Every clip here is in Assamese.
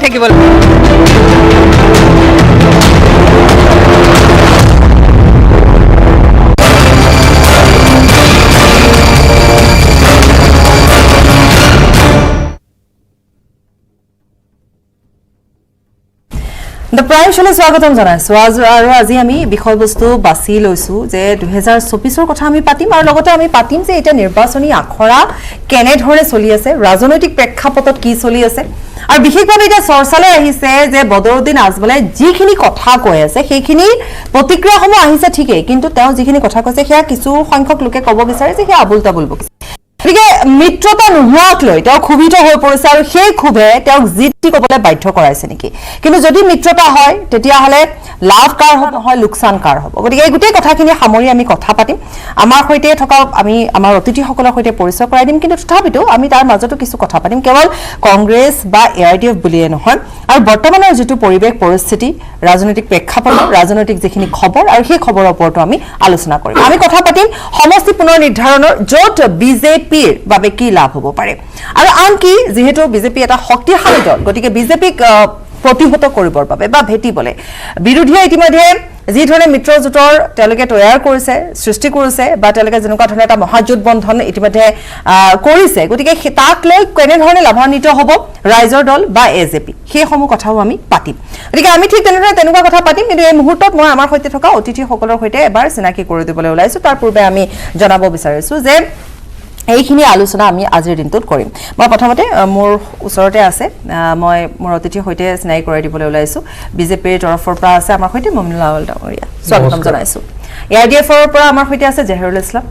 থাকিব The Prime Show স্বাগতম জনাইছো আৰু আজি আমি বিষয়বস্তু বাছি লৈছো যে 2024 কথা আমি পাতিম আৰু লগতে আমি পাতিম যে এটা নিৰ্বাচনী আখৰা কেনে ধৰণে চলি আছে ৰাজনৈতিক প্ৰেক্ষাপটত কি চলি আছে আৰু বিশেষভাৱে এটা চৰ্চালৈ আহিছে যে বদৰুদ্দিন আজমলে যিখিনি কথা কৈ আছে সেইখিনি প্ৰতিক্ৰিয়াসমূহ আহিছে ঠিকই কিন্তু তেওঁ যিখিনি কথা কৈছে সেয়া কিছু সংখ্যক লোকে ক'ব বিচাৰে যে সেয়া আবুল তাবুল বকিছে গতিকে মিত্ৰতা নোহোৱাক লৈ তেওঁ ক্ষোভিত হৈ পৰিছে আৰু সেই ক্ষোভে তেওঁক জিতি ক'বলৈ বাধ্য কৰাইছে নেকি কিন্তু যদি মিত্ৰতা হয় তেতিয়াহ'লে লাভ কাৰ হ'ব নহয় লোকচান কাৰ হ'ব গতিকে এই গোটেই কথাখিনি সামৰি আমি কথা পাতিম আমাৰ সৈতে থকা আমি আমাৰ অতিথিসকলৰ সৈতে পৰিচয় কৰাই দিম কিন্তু তথাপিতো আমি তাৰ মাজতো কিছু কথা পাতিম কেৱল কংগ্ৰেছ বা এআইডিএফ বুলিয়ে নহয় আৰু বৰ্তমানৰ যিটো পৰিৱেশ পৰিস্থিতি ৰাজনৈতিক প্ৰেক্ষাপট ৰাজনৈতিক যিখিনি খবৰ আৰু সেই খবৰৰ ওপৰতো আমি আলোচনা কৰিম আমি কথা পাতিম সমষ্টি পুনৰ নিৰ্ধাৰণৰ য'ত বিজেপিৰ বাবে কি লাভ হ'ব পাৰে আৰু আনকি যিহেতু বিজেপি এটা শক্তিশালী দল গতিকে বিজেপিক প্ৰতিহত কৰিবৰ বাবে বা ভেটিবলে বিৰোধীয়ে ইতিমধ্যে যি ধৰণে মিত্ৰজোঁটৰ তেওঁলোকে তৈয়াৰ কৰিছে সৃষ্টি কৰিছে বা তেওঁলোকে যেনেকুৱা ধৰণে এটা মহাজোঁট বন্ধন ইতিমধ্যে কৰিছে গতিকে তাক লৈ কেনেধৰণে লাভান্বিত হ'ব ৰাইজৰ দল বা এজেপি সেইসমূহ কথাও আমি পাতিম গতিকে আমি ঠিক তেনেধৰণে তেনেকুৱা কথা পাতিম কিন্তু এই মুহূৰ্তত মই আমাৰ সৈতে থকা অতিথিসকলৰ সৈতে এবাৰ চিনাকি কৰি দিবলৈ ওলাইছোঁ তাৰ পূৰ্বে আমি জনাব বিচাৰিছোঁ যে এইখিনি আলোচনা আমি আজিৰ দিনটোত কৰিম মই প্ৰথমতে মোৰ ওচৰতে আছে মই মোৰ অতিথিৰ সৈতে চিনাকি কৰাই দিবলৈ ওলাইছোঁ বিজেপিৰ তৰফৰ পৰা আছে আমাৰ সৈতে মমিনুল আউল ডাঙৰীয়া স্বাগতম জনাইছোঁ এআইডিএফৰ পৰা আমাৰ সৈতে আছে জহিৰুল ইছলাম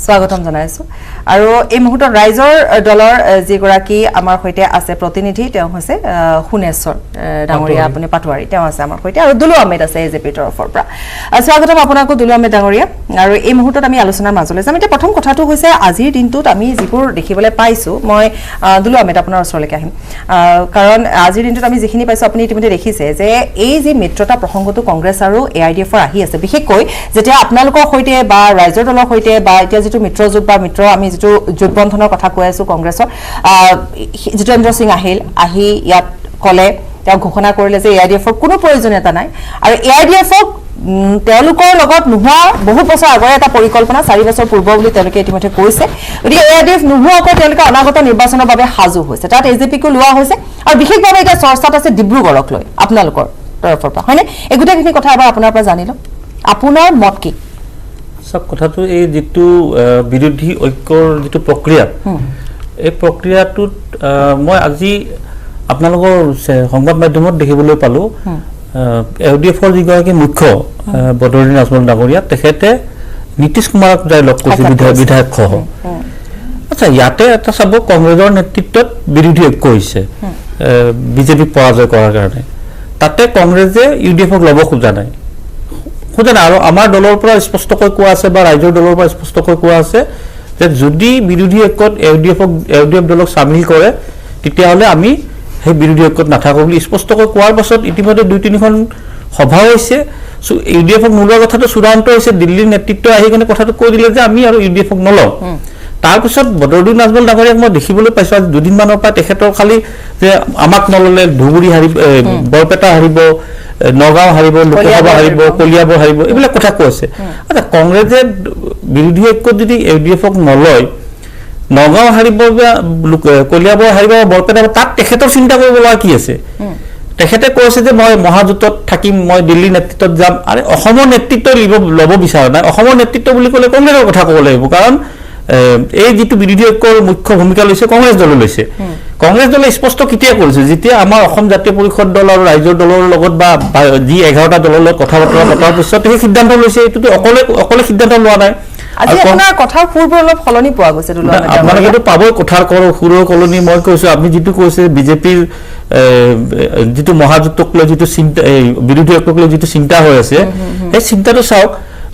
স্বাগতম জনাইছোঁ আৰু এই মুহূৰ্তত ৰাইজৰ দলৰ যিগৰাকী আমাৰ সৈতে আছে প্ৰতিনিধি তেওঁ হৈছে শুনেশ্বৰ ডাঙৰীয়া আপুনি পাটোৱাৰী তেওঁ আছে আমাৰ সৈতে আৰু দুলু আহমেদ আছে এজেপিৰ তৰফৰ পৰা স্বাগতম আপোনাকো দুলু আহমেদ ডাঙৰীয়া আৰু এই মুহূৰ্তত আমি আলোচনাৰ মাজলৈ যাম এতিয়া প্ৰথম কথাটো হৈছে আজিৰ দিনটোত আমি যিবোৰ দেখিবলৈ পাইছোঁ মই দুলু আহমেদ আপোনাৰ ওচৰলৈকে আহিম কাৰণ আজিৰ দিনটোত আমি যিখিনি পাইছোঁ আপুনি ইতিমধ্যে দেখিছে যে এই যি মিত্ৰতা প্ৰসংগটো কংগ্ৰেছ আৰু এআইডিএফৰ আহি আছে বিশেষকৈ যেতিয়া আপোনালোকৰ সৈতে বা ৰাইজৰ দলৰ সৈতে বা এতিয়া যিটো মিত্ৰজোঁট বা মিত্ৰ আমি যিটো জোটবন্ধনৰ কথা কৈ আছোঁ কংগ্ৰেছৰ জিতেন্দ্ৰ সিং আহি ইয়াত ক'লে তেওঁ ঘোষণা কৰিলে যে এআইডিএফৰ কোনো প্ৰয়োজনীয়তা নাই আৰু এআইডিএফক তেওঁলোকৰ লগত নোহোৱা বহু বছৰ আগৰে এটা পৰিকল্পনা 4 বছৰ পূৰ্ব বুলি তেওঁলোকে ইতিমধ্যে কৈছে গতিকে এআইডিএফ নোহোৱাকৈ তেওঁলোকে অনাগত নিৰ্বাচনৰ বাবে সাজু হৈছে তাত এজেপিকো লোৱা হৈছে আৰু বিশেষভাৱে এতিয়া চৰ্চাত আছে ডিব্ৰুগড়ক লৈ আপোনালোকৰ তৰফৰ পৰা হয়নে এই গোটেইখিনি কথা এবাৰ আপোনাৰ পৰা জানি লওঁ আপোনাৰ মত কি সব কথাটো এই যেটো বিৰোধী ঐক্যৰ যেটো প্ৰক্ৰিয়া এই প্ৰক্ৰিয়াটোত মই আজি আপোনালোকৰ সংবাদ মাধ্যমত দেখিবলৈ পালো এওডিএফৰ যিগৰাকী মুখ্য বদৰুদ্দিন আজমল ডাঙৰীয়া তেখেতে নীতিশ কুমাৰক যাই লগ কৰিছে বিধায়ক সহ আচ্ছা ইয়াতে এটা চাব কংগ্ৰেছৰ নেতৃত্বত বিৰোধী ঐক্য হৈছে বিজেপি পৰাজয় কৰাৰ কাৰণে তাতে কংগ্ৰেছে ইউডিএফক ল'ব খোজা নাই আৰু আমাৰ দলৰ পৰা স্পষ্টকৈ কোৱা আছে বা ৰাইজৰ দলৰ পৰা স্পষ্টকৈ কোৱা আছে যে যদি বিৰোধী ঐক্যত এওডিএফ দলক সামিল কৰে তেতিয়াহ'লে আমি সেই বিৰোধী ঐক্যত নাথাকো বুলি স্পষ্টকৈ কোৱাৰ পাছত ইতিমধ্যে 2-3খন সভা হৈছে ইউডিএফক নোলোৱাৰ কথাটো চূড়ান্ত হৈছে দিল্লীৰ নেতৃত্ব আহি কিনে কথাটো কৈ দিলে যে আমি আৰু ইউডিএফক নলওঁ তাৰপিছত বদৰুদ্দিন আজমল ডাঙৰীয়াক মই দেখিবলৈ পাইছোঁ আজি দুদিনমানৰ পৰা তেখেতৰ খালি যে আমাক নল'লে ধুবুৰী হাৰিব বৰপেটা হাৰিব নগাঁও হাৰিব লোকসভা হাৰিব কলিয়াবৰ হাৰিব এইবিলাক কথা কৈ আছে আচ্ছা কংগ্ৰেছে বিৰোধী ঐক্যত যদি এওডিএফক নলয় নগাঁও হাৰিব বা কলিয়াবৰ হাৰিব বৰপেটা তাত তেখেতৰ চিন্তা কৰিব লগা কি আছে তেখেতে কৈছে যে মই মহাজোঁটত থাকিম মই দিল্লী নেতৃত্বত যাম আৰু অসমৰ নেতৃত্ব ল'ব বিচৰা নাই অসমৰ নেতৃত্ব বুলি ক'লে কংগ্ৰেছৰ কথা ক'ব লাগিব কাৰণ এই যেটো বিৰোধী ঐক্যৰ মুখ্য ভূমিকা লৈছে কংগ্ৰেছ দলে লৈছে কংগ্ৰেছ দলে স্পষ্ট কেতিয়া কৰিছে যেতিয়া আমাৰ অসম জাতীয় পৰিষদ দল আৰু ৰাইজৰ দলৰ লগত বা যি 11টা দলৰ লগত কথা বতৰা পতাৰ পিছত সেই সিদ্ধান্ত লৈছে এইটো অকলে সিদ্ধান্ত লোৱা নাই আজি আপোনাৰ কথাৰ সুৰবোৰ অলপ সলনি পোৱা গৈছে আপোনালোকেতো পাবই কথাৰ সুৰৰ কলনি মই কৈছোঁ আপুনি যিটো কৈছে বিজেপিৰ যিটো মহাজোঁটক লৈ যিটো চিন্তা বিৰোধী ঐক্যক লৈ যিটো চিন্তা হৈ আছে সেই চিন্তাটো চাওক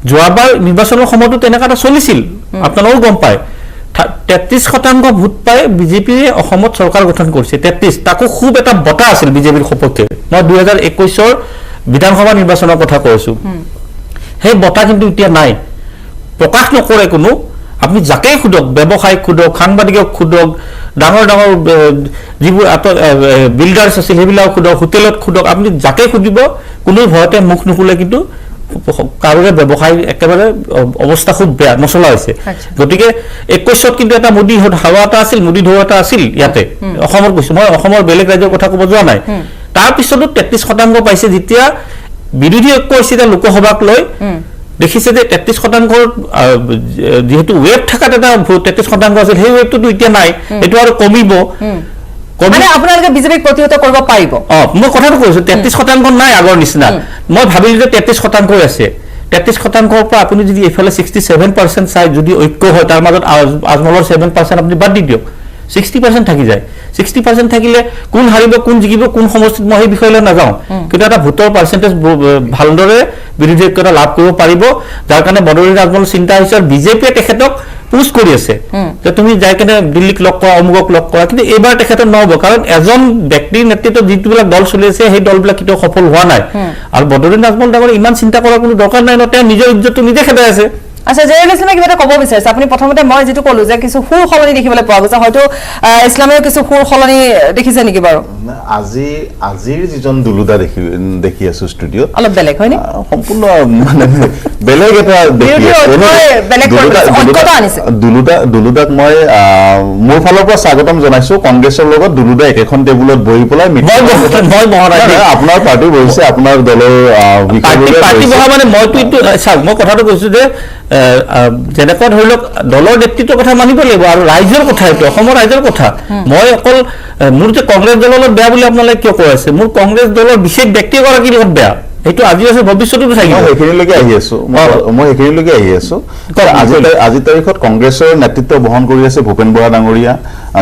যোৱাবাৰ নিৰ্বাচনৰ সময়তো তেনেকুৱা এটা চলিছিল আপোনালোকেও গম পায় 33% ভোট পাই বিজেপিয়ে অসমত চৰকাৰ গঠন কৰিছে 33 তাকো খুব এটা বটা আছিল বিজেপিৰ সপক্ষে মই 2021ৰ বিধানসভা নিৰ্বাচনৰ কথা কৈছোঁ সেই বটা কিন্তু এতিয়া নাই প্ৰকাশ নকৰে কোনো আপনি যাকে খুদক ব্যৱসায়িক খুদক সাংবাদিকক খুদক ডাঙৰ ডাঙৰ যিবোৰ বিল্ডাৰ্ছ আছিল সেইবিলাক খুদক হোটেলত খুদক আপুনি যাকে খুদিব কোনো ভয়তে মুখ নুখুলে কিন্তু কাৰোৰে ব্যৱসায় একেবাৰে অৱস্থা খুব বেয়া নচলা হৈছে গতিকে 21ত কিন্তু এটা মোদী হাৱা এটা আছিল মোদী ঢৌ এটা আছিল ইয়াতে অসমৰ কৈছো মই অসমৰ বেলেগ ৰাজ্যৰ কথা ক'ব যোৱা নাই তাৰ পিছতো 33% পাইছে যেতিয়া বিৰোধী ঐক্য হৈছে লোকসভাক লৈ দেখিছে যে 33% যেহেতু ৱেব থাকাত এটা 33% আছিল সেই ৱেবটো এতিয়া নাই এটো আৰু কমিব মানে আপোনালোকে বিজেপিক প্ৰতিহত কৰিব পাৰিব মই কথাটো কৈছো 33% নাই আগৰ নিচিনা মই ভাবিলো যে 33% আছে 33%ৰ পৰা আপুনি যদি এফালে 67% চাই যদি ঐক্য হয় তাৰ মাজত আজমলৰ 7% আপুনি বাদ দি দিয়ক 60% থাকি যায় 60% থাকিলে কোন হাৰিব কোন জিকিব কোন সমষ্টিত মই এই বিষয়লৈ নাযাওঁ কিন্তু এটা ভোটৰ পাৰ্চেন্টেজ ভালদৰে বিৰোধী ঐক্যতা লাভ কৰিব পাৰিব যাৰ কাৰণে বদৰুদ্দিন আজমল চিন্তা হৈছে বিজেপিয়ে তেখেতক পুশ কৰি আছে যে তুমি যাই কেনে দিল্লীক লগ কৰা অমুকক লগ কৰা কিন্তু এইবাৰ তেখেতৰ নহব কাৰণ এজন ব্যক্তিৰ নেতৃত্বত যিবিলাক দল চলি আছে সেই দলবিলাক কেতিয়াও সফল হোৱা নাই আৰু বদৰুদ্দিন আজমল ডাঙৰ ইমান চিন্তা কৰাৰ কোনো দৰকাৰ নাই ন তেওঁ নিজৰ ইজ্জতটো নিজে খেদাই আছে আচ্ছা জেনেৰেলিজমে কিবা এটা ক'ব বিচাৰিছে আপুনি প্ৰথমতে মই যেটো ক'লো যে কিছু সুৰ সলনি দেখিবলৈ পোৱা গৈছে হয়তো ইছলামেও কিছু সুৰ সলনি দেখিছে নেকি বাৰু আজিৰ যিজন দুলুদা দেখি আছো ষ্টুডিঅ'ত অলপ বেলেগ হয়নি সম্পূৰ্ণ মানে বেলেগ এটা দুলুদাক মই মোৰ ফালৰ পৰা স্বাগতম জনাইছো কংগ্ৰেছৰ লগত দুলুদা একেখন টেবুলত বহি পেলাই আপোনাৰ পাৰ্টি বহিছে আপোনাৰ দলৰ পাৰ্টি বহা মানে মইতো চাওক মই কথাটো কৈছো যে যেনেকুৱা ধৰি লওক দলৰ নেতৃত্বৰ কথা মানিব লাগিব আৰু ৰাইজৰ কথা এইটো অসমৰ ৰাইজৰ কথা মই অকল মোৰ যে কংগ্ৰেছ দলৰ বেয়া বুলি আপোনালোকে কিয় কৈ আছে মোৰ কংগ্ৰেছ দলৰ বিশেষ ব্যক্তি এগৰাকীৰ লগত বেয়া এইটো আজি আছে ভৱিষ্যততো থাকিব সেইখিনিলৈকে আহি আছো মই সেইখিনিলৈকে আহি আছো আজি তাৰিখত কংগ্ৰেছৰ নেতৃত্ব বহন কৰি আছে ভূপেন বৰা ডাঙৰীয়া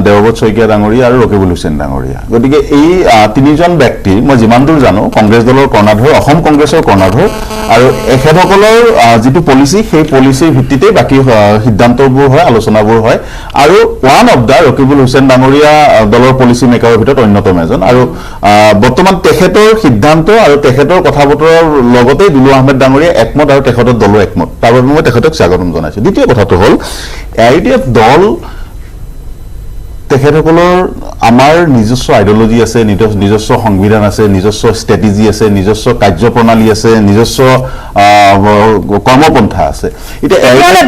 দেৱব্ৰত শইকীয়া ডাঙৰীয়া আৰু ৰকিবুল হুছেইন ডাঙৰীয়া গতিকে এই তিনিজন ব্যক্তি মই যিমান দূৰ জানো কংগ্ৰেছ দলৰ কৰ্ণাধৰ অসম কংগ্ৰেছৰ কৰ্ণাধৰ আৰু এখেতসকলৰ যিটো পলিচি সেই পলিচিৰ ভিত্তিতে বাকী সিদ্ধান্তবোৰ হয় আলোচনাবোৰ হয় আৰু one of the Rakibul Hussain ডাঙৰীয়া দলৰ পলিচি মেকাৰৰ ভিতৰত অন্যতম এজন আৰু বৰ্তমান তেখেতৰ সিদ্ধান্ত আৰু তেখেতৰ কথা বতৰাৰ লগতে দুলু আহমেদ ডাঙৰীয়া একমত আৰু তেখেতৰ দলো একমত তাৰ বাবে মই তেখেতক স্বাগতম জনাইছো দ্বিতীয় কথাটো হ'ল AIUDF দল তেখেতসকলৰ আমাৰ নিজস্ব আইডিঅলজি আছে নিজস্ব সংবিধান আছে নিজস্ব ষ্ট্ৰেটেজি আছে নিজস্ব কাৰ্যপ্ৰণালী আছে নিজস্ব কৰ্মপন্থা আছে এতিয়া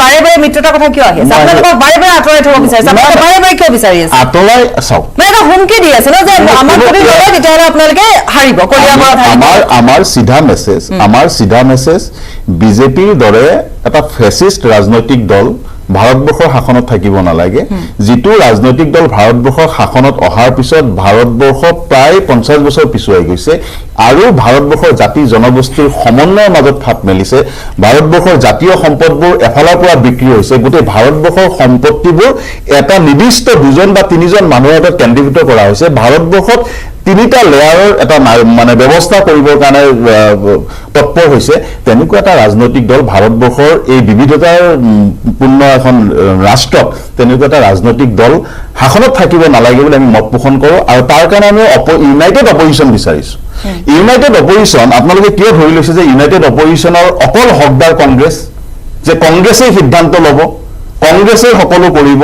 বাৰে বাৰে মিত্ৰতাৰ কথা কিয় আহি আছে আপোনালোকক বাৰে বাৰে আঁতৰাই থব বিচাৰিছে আপোনালোকে বাৰে বাৰে কিয় বিচাৰি আছে আঁতৰাই চাওক মানে এটা হুমকি দি আছে ন যে আমাৰ যদি লয় তেতিয়াহ'লে আপোনালোকে হাৰিব আমাৰ চিধা মেছেজ বিজেপিৰ দৰে এটা ফেচিষ্ট ৰাজনৈতিক দল ভাৰতবৰ্ষৰ শাসনত থাকিব নালাগে যেটো ৰাজনৈতিক দল ভাৰতবৰ্ষৰ শাসনত অহাৰ পিছত ভাৰতবৰ্ষ প্ৰায় 50 বছৰ পিছুৱাই গৈছে আৰু ভাৰতবৰ্ষৰ জাতি জনগোষ্ঠীৰ সমন্বয়ৰ মাজত ফাট মেলিছে ভাৰতবৰ্ষৰ জাতীয় সম্পদবোৰ এফালৰ পৰা বিক্ৰী হৈছে গোটেই ভাৰতবৰ্ষৰ সম্পত্তিবোৰ এটা নিৰ্দিষ্ট দুজন বা তিনিজন মানুহৰ হাতত কেন্দ্ৰীভূত কৰা হৈছে ভাৰতবৰ্ষত তিনিটা লেয়াৰৰ এটা মানে ব্যৱস্থা কৰিবৰ কাৰণে তৎপৰ হৈছে তেনেকুৱা এটা ৰাজনৈতিক দল ভাৰতবৰ্ষৰ এই বিবিধতাৰ পূৰ্ণ এখন ৰাষ্ট্ৰত তেনেকুৱা এটা ৰাজনৈতিক দল শাসনত থাকিব নালাগে বুলি আমি মত পোষণ কৰোঁ আৰু তাৰ কাৰণে আমি ইউনাইটেড অপজিশ্যন বিচাৰিছো ইউনাইটেড অপজিশ্যন আপোনালোকে কিয় ধৰি লৈছে যে ইউনাইটেড অপজিশ্যনৰ অকল হকদাৰ কংগ্ৰেছ যে কংগ্ৰেছে সিদ্ধান্ত ল'ব কংগ্ৰেছে সকলো কৰিব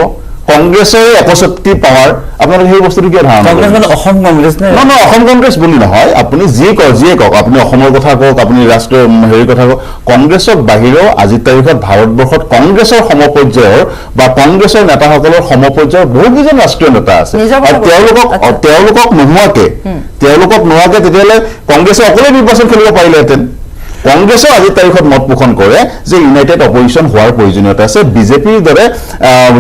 কংগ্ৰেছৰ একশক্তি পাৱাৰ আপোনালোকে সেই বস্তুটো কিয় ধাৰণা কংগ্ৰেছ মানে অসম কংগ্ৰেছ নে নহয় অসম কংগ্ৰেছ বুলি নহয় আপুনি যিয়ে কওক আপুনি অসমৰ কথা কওক আপুনি ৰাষ্ট্ৰীয় হেৰিৰ কথা কওক কংগ্ৰেছক বাহিৰেও আজিৰ তাৰিখত ভাৰতবৰ্ষত কংগ্ৰেছৰ সমপৰ্যায়ৰ বা কংগ্ৰেছৰ নেতাসকলৰ সমপৰ্যায়ৰ বহুকেইজন ৰাষ্ট্ৰীয় নেতা আছে আৰু তেওঁলোকক নোহোৱাকে তেতিয়াহ'লে কংগ্ৰেছে অকলে নিৰ্বাচন খেলিব পাৰিলেহেঁতেন কংগ্ৰেছৰ আজিৰ তাৰিখত মত পোষণ কৰে যে ইউনাইটেড অপজিশ্যন হোৱাৰ প্ৰয়োজনীয়তা আছে বিজেপিৰ দৰে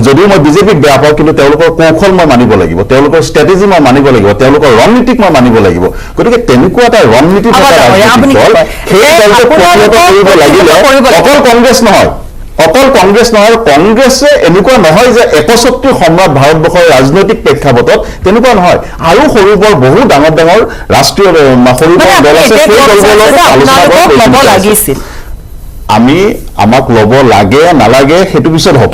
যদিও মই বিজেপিক বেয়া পাওঁ কিন্তু তেওঁলোকৰ কৌশল মই মানিব লাগিব তেওঁলোকৰ ষ্ট্ৰেটেজি মই মানিব লাগিব তেওঁলোকৰ ৰণনীতিক মই মানিব লাগিব গতিকে তেনেকুৱা এটা ৰণনীতি থকা ৰাজনৈতিক দল সেই দলটোক প্ৰতিহত কৰিব লাগিলে অকল কংগ্ৰেছ নহয় কংগ্ৰেছে এনেকুৱা নহয় যে একশক্তিৰ সম্ৰাট ভাৰতবৰ্ষৰ ৰাজনৈতিক প্ৰেক্ষাপটত তেনেকুৱা নহয় আৰু সৰু বৰ বহু ডাঙৰ ডাঙৰ ৰাষ্ট্ৰীয় সৰু বৰ দল আছে সেই দলবোৰৰ আলোচনা লাগিছিল আমাক ল'ব লাগে নালাগে সেইটো পিছত হ'ব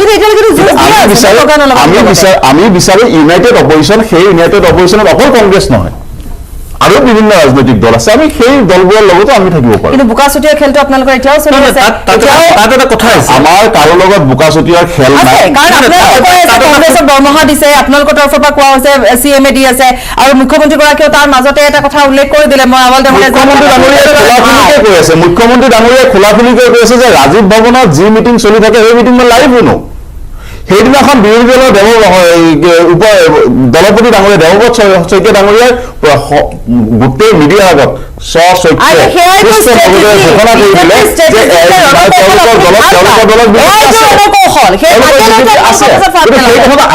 আমি বিচাৰো ইউনাইটেড অপজিশ্যন সেই ইউনাইটেড অপজিশ্যনত অকল কংগ্ৰেছ নহয় আৰু বিভিন্ন ৰাজনৈতিক দল আছে আমি সেই দলবোৰৰ লগতো আমি থাকিব পাৰোঁ কিন্তু বোকাচতীয়া খেলটো আপোনালোকৰ এতিয়াও চলি আছে তাত এটা কথা আছে আমাৰ কাৰো লগত বোকাচতীয়াৰ খেল নাই কাৰণ আপোনালোকে কংগ্ৰেছক দৰমহা দিছে আপোনালোকৰ তৰফৰ পৰা কোৱা হৈছে CMA দি আছে আৰু মুখ্যমন্ত্ৰীগৰাকীয়েও তাৰ মাজতে এটা কথা উল্লেখ কৰি দিলে মই আৱল মুখ্যমন্ত্ৰী ডাঙৰীয়াই খোলাখুলিকৈ কৈ আছে যে ৰাজীৱ ভৱনত যি মিটিং চলি থাকে সেই মিটিং মই লাইভ শুনো সেইদিনাখন বিৰোধী দলৰ দলপতি ডাঙৰীয়া দেৱব্ৰত শইকীয়া ডাঙৰীয়াই গোটেই মিডিয়াৰ আগত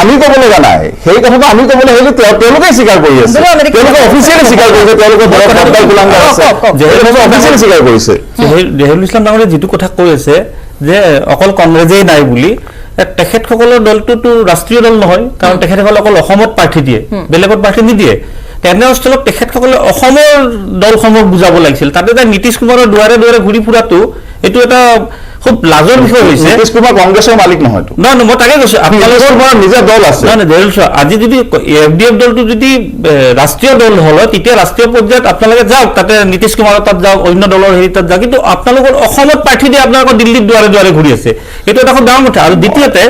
আমি ক'ব লগা নাই সেই কথাটো আমি ক'বলৈ আহিলে তেওঁলোকে স্বীকাৰ কৰি আছে তেওঁলোকে অফিচিয়েলি স্বীকাৰ কৰিছে তেওঁলোকৰ অফিচিয়েলি স্বীকাৰ কৰিছে দেহিৰুল ইছলাম ডাঙৰীয়াই যিটো কথা কৈ আছে যে অকল কংগ্ৰেছেই নাই বুলি তেখেতসকলৰ দলটোতো ৰাষ্ট্ৰীয় দল নহয় কাৰণ তেখেতসকলে অকল অসমত প্ৰাৰ্থী দিয়ে বেলেগত প্ৰাৰ্থী নিদিয়ে তেনে অৱস্থাত তেখেতসকলে অসমৰ দলসমূহক বুজাব লাগিছিল তাতে এটা নীতিশ কুমাৰৰ দুৱাৰে দুৱাৰে ঘূৰি ফুৰাটো এইটো এটা খুব লাজৰ বিষয় হৈছে নীতিশ কুমাৰ কংগ্ৰেছৰ মালিক নহয়তো নহয় মই তাকে কৈছো আপোনালোকৰ পৰা নিজৰ দল আছে নহয় আজি যদি FDF দলটো যদি ৰাষ্ট্ৰীয় দল হল তেতিয়া ৰাষ্ট্ৰীয় পৰ্যায়ত আপোনালোকে যাওক তাতে নীতিশ কুমাৰৰ তাত যাওক অন্য দলৰ হেৰি তাত যাওক কিন্তু আপোনালোকৰ অসমত প্ৰাৰ্থী দিয়ে আপোনালোকৰ দিল্লীত দুৱাৰে দুৱাৰে ঘূৰি আছে এইটো এটা খুব ডাঙৰ কথা আৰু দ্বিতীয়তে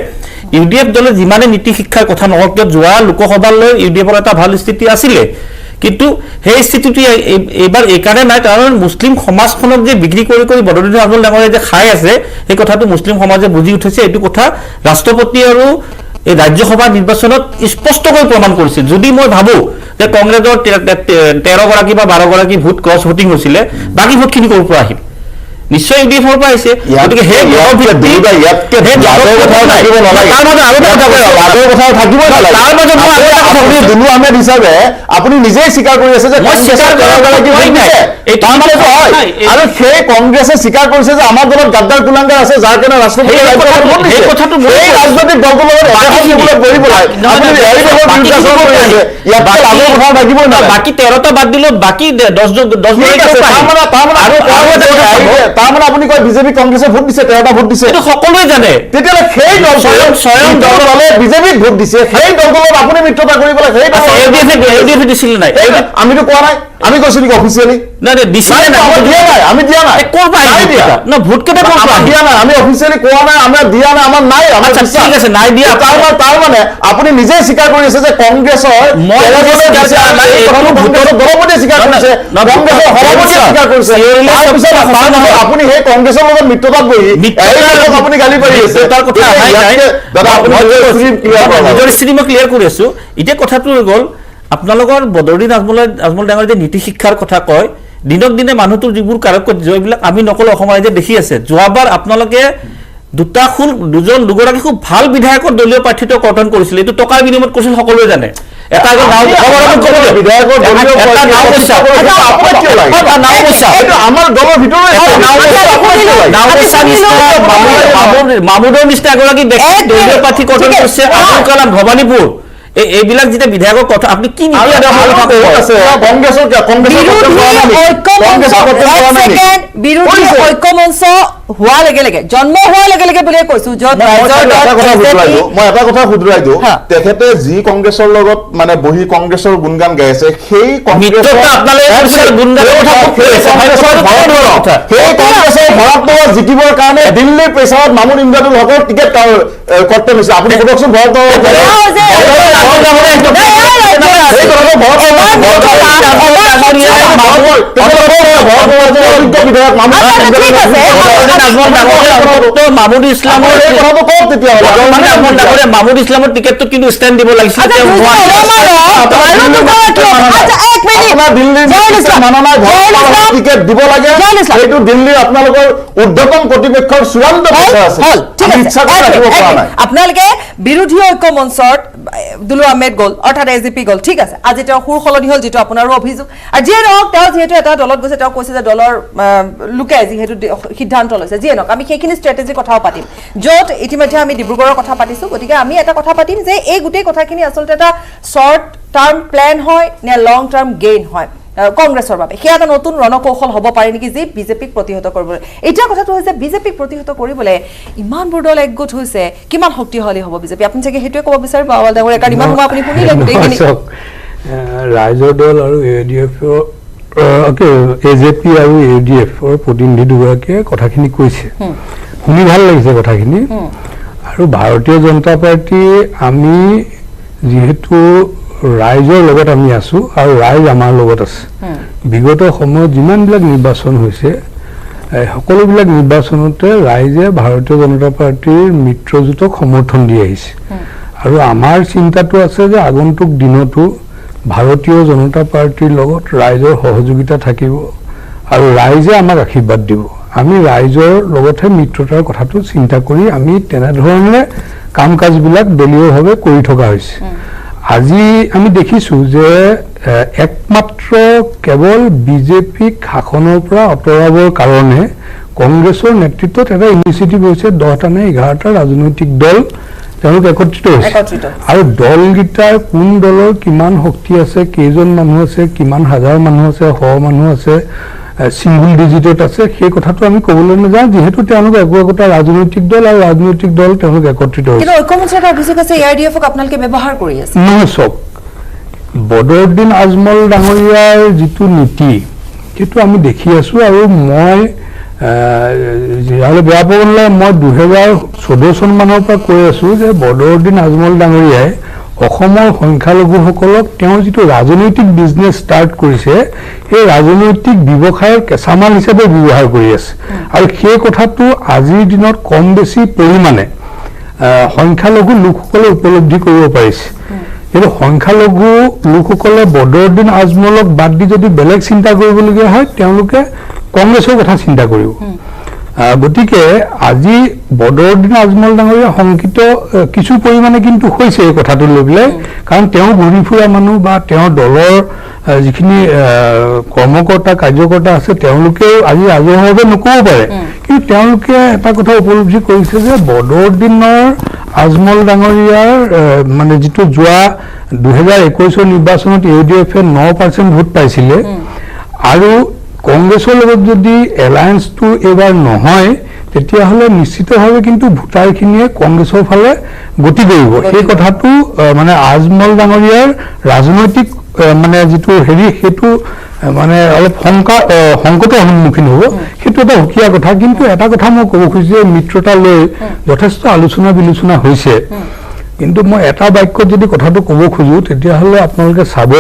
UDF দলে যিমানে নীতি শিক্ষাৰ কথা নকওক কিয় যোৱা লোকসভালৈ UDFৰ এটা ভাল স্থিতি আছিলে কিন্তু সেই স্থিতিটো এইবাৰ এইকাৰণে নাই কাৰণ মুছলিম সমাজখনক যে বিক্ৰী কৰি কৰি বদৰুদ্দিন আজমল ডাঙৰীয়াই যে খাই আছে সেই কথাটো মুছলিম সমাজে বুজি উঠিছে এইটো কথা ৰাষ্ট্ৰপতি আৰু এই ৰাজ্যসভা নিৰ্বাচনত স্পষ্টকৈ প্ৰমাণ কৰিছে যদি মই ভাবো যে কংগ্ৰেছৰ 13 গৰাকী বা 12 গৰাকী ভোট ক্ৰছ ভোটিং হৈছিলে বাকী ভোটখিনি ক'ৰ পৰা আহিল নিশ্চয় UDFৰ পৰা আহিছে গতিকে সেই দুলু আহমেদ হিচাপে আপুনি নিজেই স্বীকাৰ কৰি আছে যে আৰু সেই কংগ্ৰেছে স্বীকাৰ কৰিছে যে আমাৰ দলত গাদ্দাৰ কুলাংগাৰ আছে যাৰ কাৰণে ৰাষ্ট্ৰপতি ৰাজনৈতিক দলটোৰ লগত বাকী 13টা বাদ দিলেও বাকী 10 তাৰমানে আপুনি কয় বিজেপি কংগ্ৰেছে ভোট দিছে 13টা ভোট দিছে সকলোৱে জানে তেতিয়াহ'লে সেই স্বয়ং দলে বিজেপিক ভোট দিছে সেই দলটোৰ লগত আপুনি মিত্ৰতা কৰিবলৈ সেই দিছিল নাই আমিতো কোৱা নাই আমি কৈছো নেকি অফিচিয়েলি আমি দিয়া নাই ভোট কেইটা দিয়া নাই আমি অফিচিয়েলি কোৱা নাই আমাৰ দিয়া নাই আমাৰ নাই ঠিক আছে নাই দিয়া তাৰমানে আপুনি নিজে স্বীকাৰ কৰি আছে যে কংগ্ৰেছৰ দলপতিয়ে স্বীকাৰ কৰিছে কংগ্ৰেছৰ সভাপতিয়ে স্বীকাৰ কৰিছে আপুনি সেই কংগ্ৰেছৰ লগত মিত্ৰতাত বহি আপুনি গালি পাৰি আছে তাৰ কথা নিজৰ স্থিতি মই ক্লিয়াৰ কৰি আছো এতিয়া কথাটো হৈ গ'ল আপোনালোকৰ বদৰুদ্দিন আজমল ডাঙৰীয়াই যে নীতি শিক্ষাৰ কথা কয় দিনক দিনে মানুহটোৰ যিবোৰ কাৰক এইবিলাক আমি নকলে অসম ৰাইজে দেখি আছে যোৱাবাৰ আপোনালোকে দুগৰাকী খুব ভাল বিধায়কৰ দলীয় প্ৰাৰ্থিত্ব কৰ্তন কৰিছিল এইটো টকাৰ বিনিময়ত কৰিছিল সকলোৱে জানে এটা মামুদৰ নিচিনা এগৰাকী ব্যক্তি দলীয় প্ৰাৰ্থী কৰ্তন কৰিছে আব্দুল কালাম ভৱানীপুৰ এইবিলাক যেতিয়া বিধায়কৰ কথা আপুনি কি বিৰোধী ঐক্য মঞ্চ হোৱাৰ লগে লগে জন্ম হোৱাৰ লগে লগে বুলিয়ে কৈছো মই এটা কথা শুধৰাই দিওঁ তেখেতে যি কংগ্ৰেছৰ লগত মানে বহি কংগ্ৰেছৰ গুণগান গাই আছে সেই কংগ্ৰেছৰ ভৰত জিকিবৰ কাৰণে দিল্লীৰ প্ৰেচাৰত মামুন ইমদাদুল হকৰ টিকেট কৰ্তন হৈছে আপুনি সোধকচোন ভৰত মামুদ ইছলামৰ টিকেটটো কিন্তু ষ্টেণ্ড দিব লাগিছিল টিকেট দিব লাগে সেইটো দিল্লীৰ আপোনালোকৰ উৰ্ধতন কৰ্তৃপক্ষৰ চূড়ান্ত আপোনালোকে বিৰোধী ঐক্য মঞ্চত দুলু আহমেদ গ'ল অৰ্থাৎ এজিপি গ'ল ঠিক আছে আজি তেওঁ সুৰ সলনি হ'ল যিটো আপোনাৰো অভিযোগ আৰু যিয়ে নহওক তেওঁ যিহেতু এটা দলত গৈছে তেওঁ কৈছে যে দলৰ লোকে যিহেতু সিদ্ধান্ত লৈছে যিয়ে নহওক আমি সেইখিনি ষ্ট্ৰেটেজিৰ কথাও পাতিম য'ত ইতিমধ্যে আমি ডিব্ৰুগড়ৰ কথা পাতিছোঁ গতিকে আমি এটা কথা পাতিম যে এই গোটেই কথাখিনি আচলতে এটা শ্বৰ্ট টাৰ্ম প্লেন হয় নে লং টাৰ্ম গেইন হয় কংগ্ৰেছৰ বাবে সেয়া এটা নতুন ৰণকৌশল হ'ব পাৰে নেকি যি বিজেপিক প্ৰতিহত কৰিবলৈ এতিয়া কথাটো হৈছে বিজেপিক প্ৰতিহত কৰিবলৈ ইমানবোৰ দল একগোট হৈছে কিমান শক্তিশালী হ'ব বিজেপি আপুনি চাগে সেইটোৱে ক'ব বিচাৰিব আৱাল ডাঙৰীয়া কাৰণ ইমান সময় আপুনি শুনিলে গোটেইখিনি ৰাইজৰ দল আৰু ADF-ৰ AJP আৰু ADF-ৰ প্ৰতিনিধি দুগৰাকীয়ে কথাখিনি কৈছে, শুনি ভাল লাগিছে কথাখিনি। আৰু ভাৰতীয় জনতা পাৰ্টি আমি যিহেতু ৰাইজৰ লগত আমি আছো আৰু ৰাইজ আমাৰ লগত আছে। বিগত সময়ত যিমানবিলাক নিৰ্বাচন হৈছে সকলোবিলাক নিৰ্বাচনতে ৰাইজে ভাৰতীয় জনতা পাৰ্টিৰ মিত্ৰজোঁটক সমৰ্থন দি আহিছে। আৰু আমাৰ চিন্তাটো আছে যে আগন্তুক দিনতো ভাৰতীয় জনতা পাৰ্টিৰ লগত ৰাইজৰ সহযোগিতা থাকিব আৰু ৰাইজে আমাক আশীৰ্বাদ দিব। আমি ৰাইজৰ লগতহে মিত্ৰতাৰ কথাটো চিন্তা কৰি আমি তেনেধৰণে কাম কাজবিলাক দলীয়ভাৱে কৰি থকা হৈছে। আজি আমি দেখিছোঁ যে একমাত্ৰ কেৱল বিজেপিক শাসনৰ পৰা আঁতৰাবৰ কাৰণে কংগ্ৰেছৰ নেতৃত্বত এটা ইনিচিয়েটিভ হৈছে 10টা নে 11টা ৰাজনৈতিক দল তেওঁলোক একত্ৰিত হৈছে। আৰু দলকেইটাৰ কোন দলৰ কিমান শক্তি আছে, কেইজন মানুহ আছে, কিমান হাজাৰ মানুহ আছে, শ মানুহ আছে, ছিংগুল ডিজিটত আছে, সেই কথাটো আমি ক'বলৈ নাযাওঁ, যিহেতু তেওঁলোক একোটা ৰাজনৈতিক দল আৰু ৰাজনৈতিক দল তেওঁলোক একত্ৰিত হৈছে। কিন্তু ঐক্যমঞ্চৰ এটা অভিযোগ আছে ARDF-ক আপোনালোকে ব্যৱহাৰ কৰি আছে। নহয়, চাওক, বদৰুদ্দিন আজমল ডাঙৰীয়াৰ যিটো নীতি সেইটো আমি দেখি আছো। আৰু মই যিহালে বেয়া পাব নালাগে, মই 2014 চন মানৰ পৰা কৈ আছো যে বদৰুদ্দিন আজমল ডাঙৰীয়াই অসমৰ সংখ্যালঘুসকলক তেওঁ যিটো ৰাজনৈতিক বিজনেছ ষ্টাৰ্ট কৰিছে সেই ৰাজনৈতিক ব্যৱসায়ৰ কেঁচামাল হিচাপে ব্যৱহাৰ কৰি আছে। আৰু সেই কথাটো আজিৰ দিনত কম বেছি পৰিমাণে সংখ্যালঘু লোকসকলে উপলব্ধি কৰিব পাৰিছে। কিন্তু সংখ্যালঘু লোকসকলে বদৰুদ্দিন আজমলক বাদ দি যদি বেলেগ চিন্তা কৰিবলগীয়া হয় তেওঁলোকে কংগ্ৰেছৰ কথা চিন্তা কৰিব। গতিকে আজি বদৰুদ্দিন আজমল ডাঙৰীয়া শংকিত কিছু পৰিমাণে কিন্তু হৈছে এই কথাটো লৈ পেলাই, কাৰণ তেওঁ ঘূৰি ফুৰা মানুহ বা তেওঁৰ দলৰ যিখিনি কৰ্মকৰ্তা কাৰ্যকৰ্তা আছে তেওঁলোকেও আজি ৰাজহুৱাভাৱে নক'ব পাৰে, কিন্তু তেওঁলোকে এটা কথা উপলব্ধি কৰিছে যে বদৰুদ্দিনৰ আজমল ডাঙৰীয়াৰ মানে যিটো যোৱা 2021 নিৰ্বাচনত ADF-এ 9% ভোট পাইছিলে আৰু কংগ্ৰেছৰ লগত যদি এলায়েন্সটো এইবাৰ নহয় তেতিয়াহ'লে নিশ্চিতভাৱে কিন্তু ভোটাৰখিনিয়ে কংগ্ৰেছৰ ফালে গতি কৰিব। সেই কথাটো মানে আজমল ডাঙৰীয়াৰ ৰাজনৈতিক মানে যিটো সেইটো মানে অলপ সংকটৰ সন্মুখীন হ'ব, সেইটো এটা সুকীয়া কথা। কিন্তু এটা কথা মই ক'ব খুজিছোঁ যে মিত্ৰতা লৈ যথেষ্ট আলোচনা বিলোচনা হৈছে, কিন্তু মই এটা বাক্যত যদি কথাটো ক'ব খোজোঁ তেতিয়াহ'লে আপোনালোকে চাব